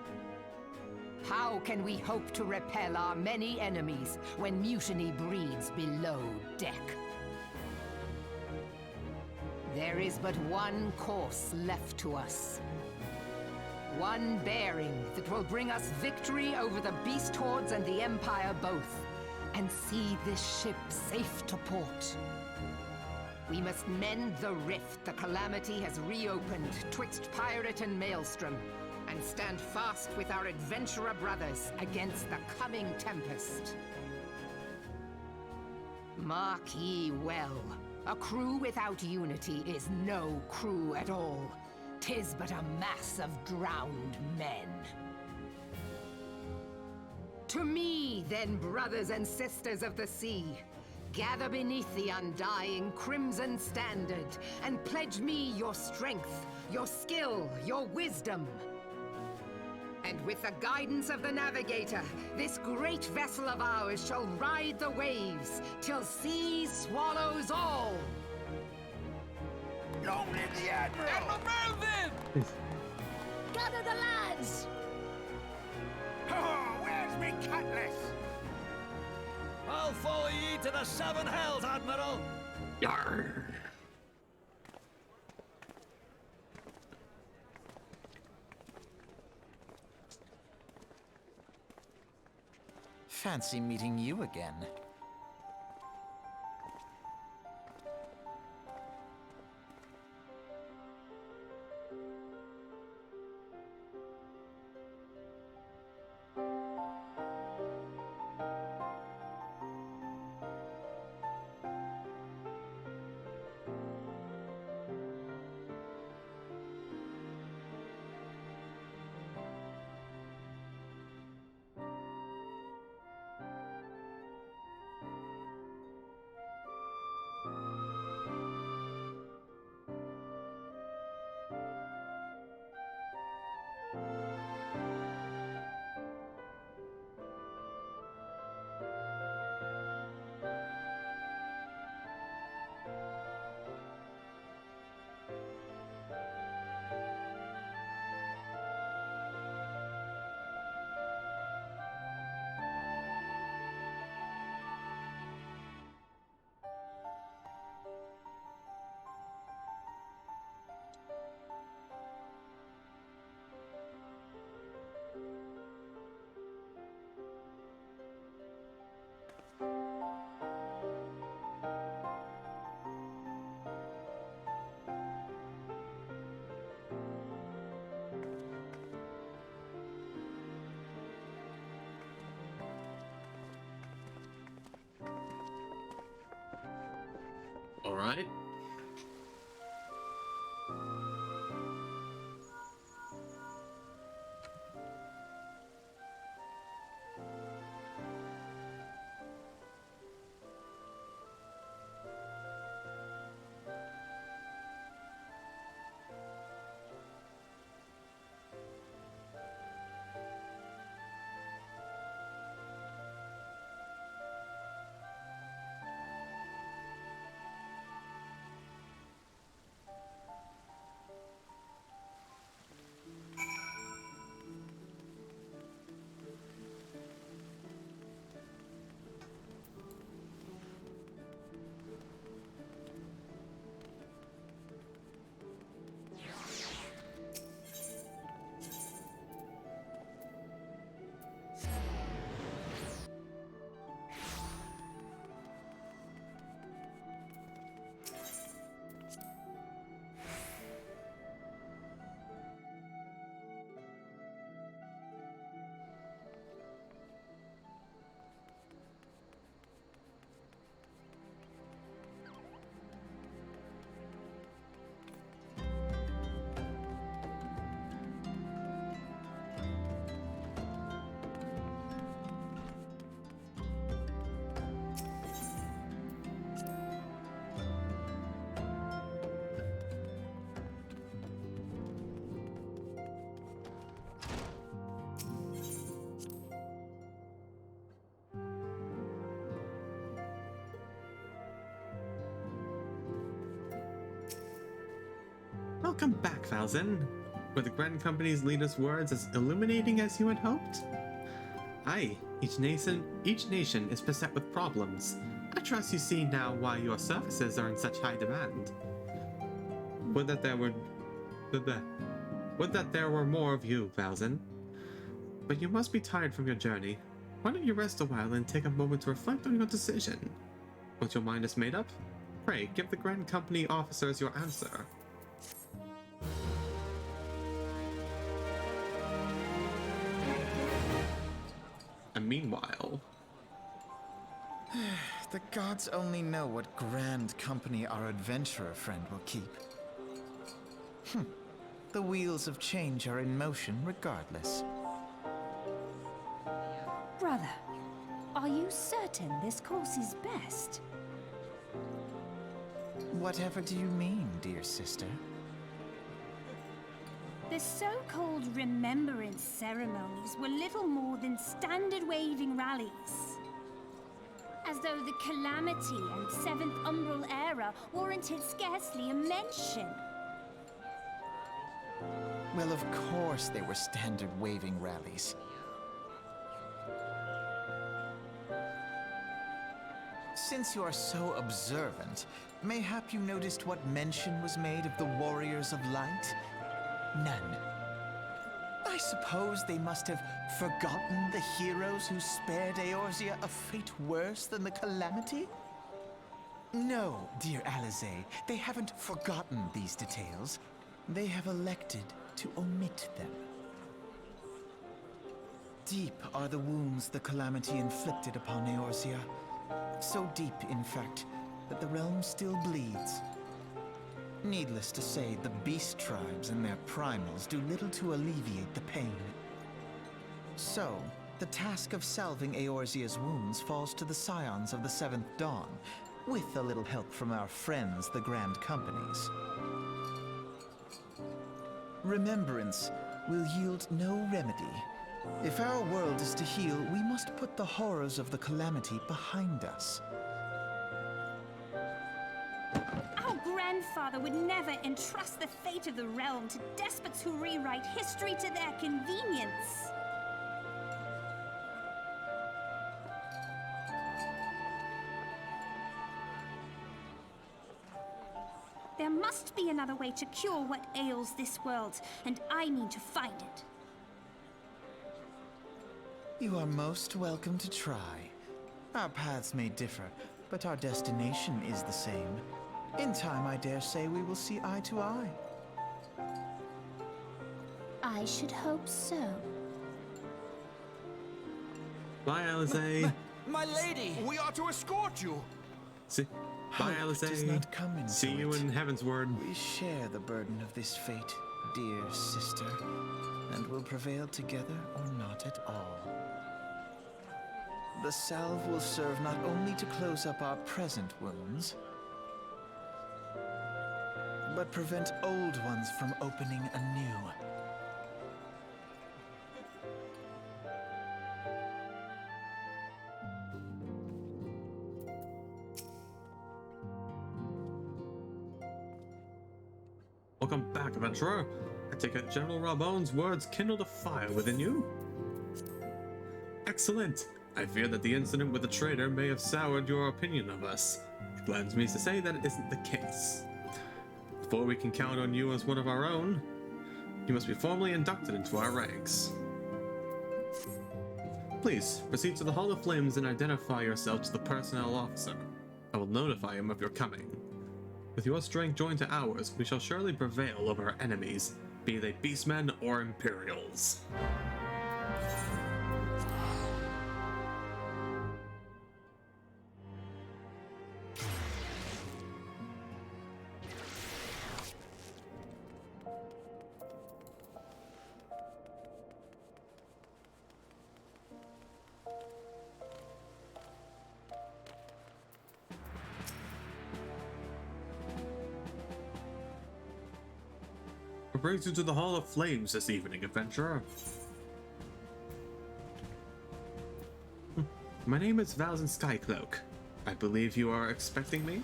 How can we hope to repel our many enemies when mutiny breeds below deck? There is but one course left to us. One bearing that will bring us victory over the beast hordes and the Empire both, and see this ship safe to port. We must mend the rift the Calamity has reopened twixt Pirate and Maelstrom, and stand fast with our adventurer brothers against the coming tempest. Mark ye well, a crew without unity is no crew at all. 'Tis but a mass of drowned men. To me, then, brothers and sisters of the sea, gather beneath the undying crimson standard and pledge me your strength, your skill, your wisdom. And with the guidance of the navigator, this great vessel of ours shall ride the waves till sea swallows all. Long live the Admiral! Admiral Melvin! Gather the lads! Oh, where's me cutlass? I'll follow ye to the seven hells, Admiral! Yarr! Fancy meeting you again. All right. Welcome back, Falzin. Were the Grand Company's leader's words as illuminating as you had hoped? Aye, each nation is beset with problems. I trust you see now why your services are in such high demand. Would that there were more of you, Falzin. But you must be tired from your journey. Why don't you rest a while and take a moment to reflect on your decision? Once your mind is made up, pray give the Grand Company officers your answer. And meanwhile... The gods only know what Grand Company our adventurer friend will keep. The wheels of change are in motion regardless. Brother, are you certain this course is best? Whatever do you mean, dear sister? The so-called remembrance ceremonies were little more than standard waving rallies. As though the Calamity and Seventh Umbral era warranted scarcely a mention. Well, of course they were standard waving rallies. Since you are so observant, mayhap you noticed what mention was made of the Warriors of Light? None. I suppose they must have forgotten the heroes who spared Eorzea a fate worse than the Calamity? No, dear Alize, they haven't forgotten these details. They have elected to omit them. Deep are the wounds the Calamity inflicted upon Eorzea. So deep, in fact, that the realm still bleeds. Needless to say, the beast tribes and their primals do little to alleviate the pain. So, the task of salving Eorzea's wounds falls to the scions of the Seventh Dawn, with a little help from our friends, the Grand Companies. Remembrance will yield no remedy. If our world is to heal, we must put the horrors of the Calamity behind us. Our grandfather would never entrust the fate of the realm to despots who rewrite history to their convenience. There must be another way to cure what ails this world, and I mean to find it. You are most welcome to try. Our paths may differ, but our destination is the same. In time, I dare say we will see eye to eye. I should hope so. Bye, Alize. My lady! We are to escort you. See? Bye, Hope does Alize. not come into See you it. in Heaven's Word. We share the burden of this fate, dear sister, and will prevail together or not at all. The salve will serve not only to close up our present wounds, but prevent old ones from opening anew. Welcome back, adventurer. I take it General Rabone's words kindled a fire within you? Excellent. I fear that the incident with the traitor may have soured your opinion of us. It glads me to say that it isn't the case. Before we can count on you as one of our own, you must be formally inducted into our ranks. Please, proceed to the Hall of Flames and identify yourself to the personnel officer. I will notify him of your coming. With your strength joined to ours, we shall surely prevail over our enemies, be they beastmen or Imperials. What brings you to the Hall of Flames this evening, adventurer? My name is Falzin Skycloak. I believe you are expecting me?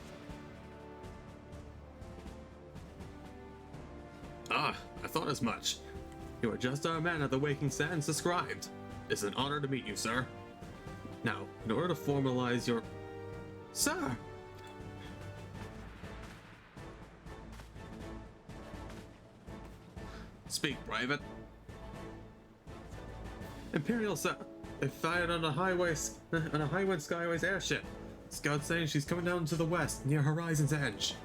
Ah, I thought as much. You are just our man at the Waking Sands described. It's an honor to meet you, sir. Now, in order to formalize your... Sir! Speak, Private. Imperial sir, they fired on a highwind skyways airship. Scout saying she's coming down to the west, near Horizon's edge.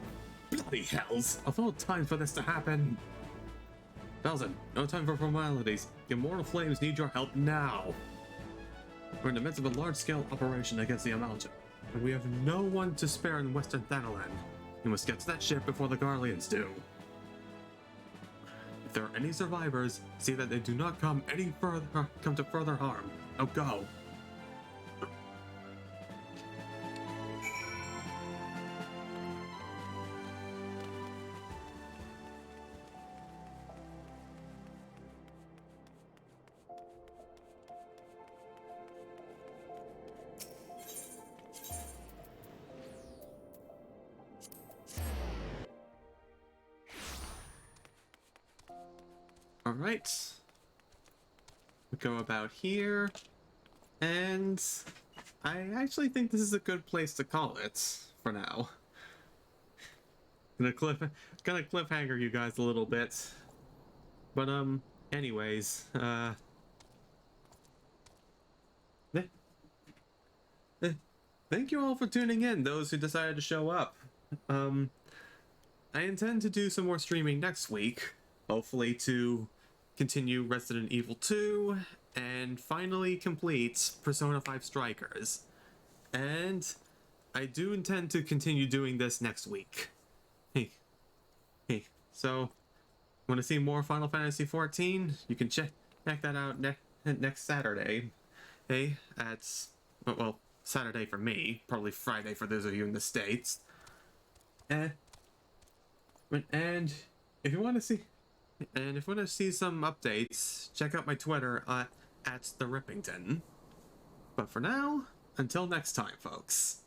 Bloody hells! Of all time for this to happen! Belzen, no time for formalities. The Immortal Flames need your help now. We're in the midst of a large-scale operation against the Amalgam, and we have no one to spare in Western Thanaland. You must get to that ship before the Garleans do. If there are any survivors, see that they do not come to further harm. Now go. Alright. We go about here. And I actually think this is a good place to call it for now. Gonna cliffhanger you guys a little bit. But anyways, thank you all for tuning in, those who decided to show up. I intend to do some more streaming next week, hopefully to continue Resident Evil 2 and finally complete Persona 5 Strikers. And I do intend to continue doing this next week. Hey, so want to see more Final Fantasy XIV? You can check that out next Saturday. Hey, at, well, Saturday for me, probably Friday for those of you in the States. And if you want to see some updates, check out my Twitter at the Rippington. But for now, until next time, folks.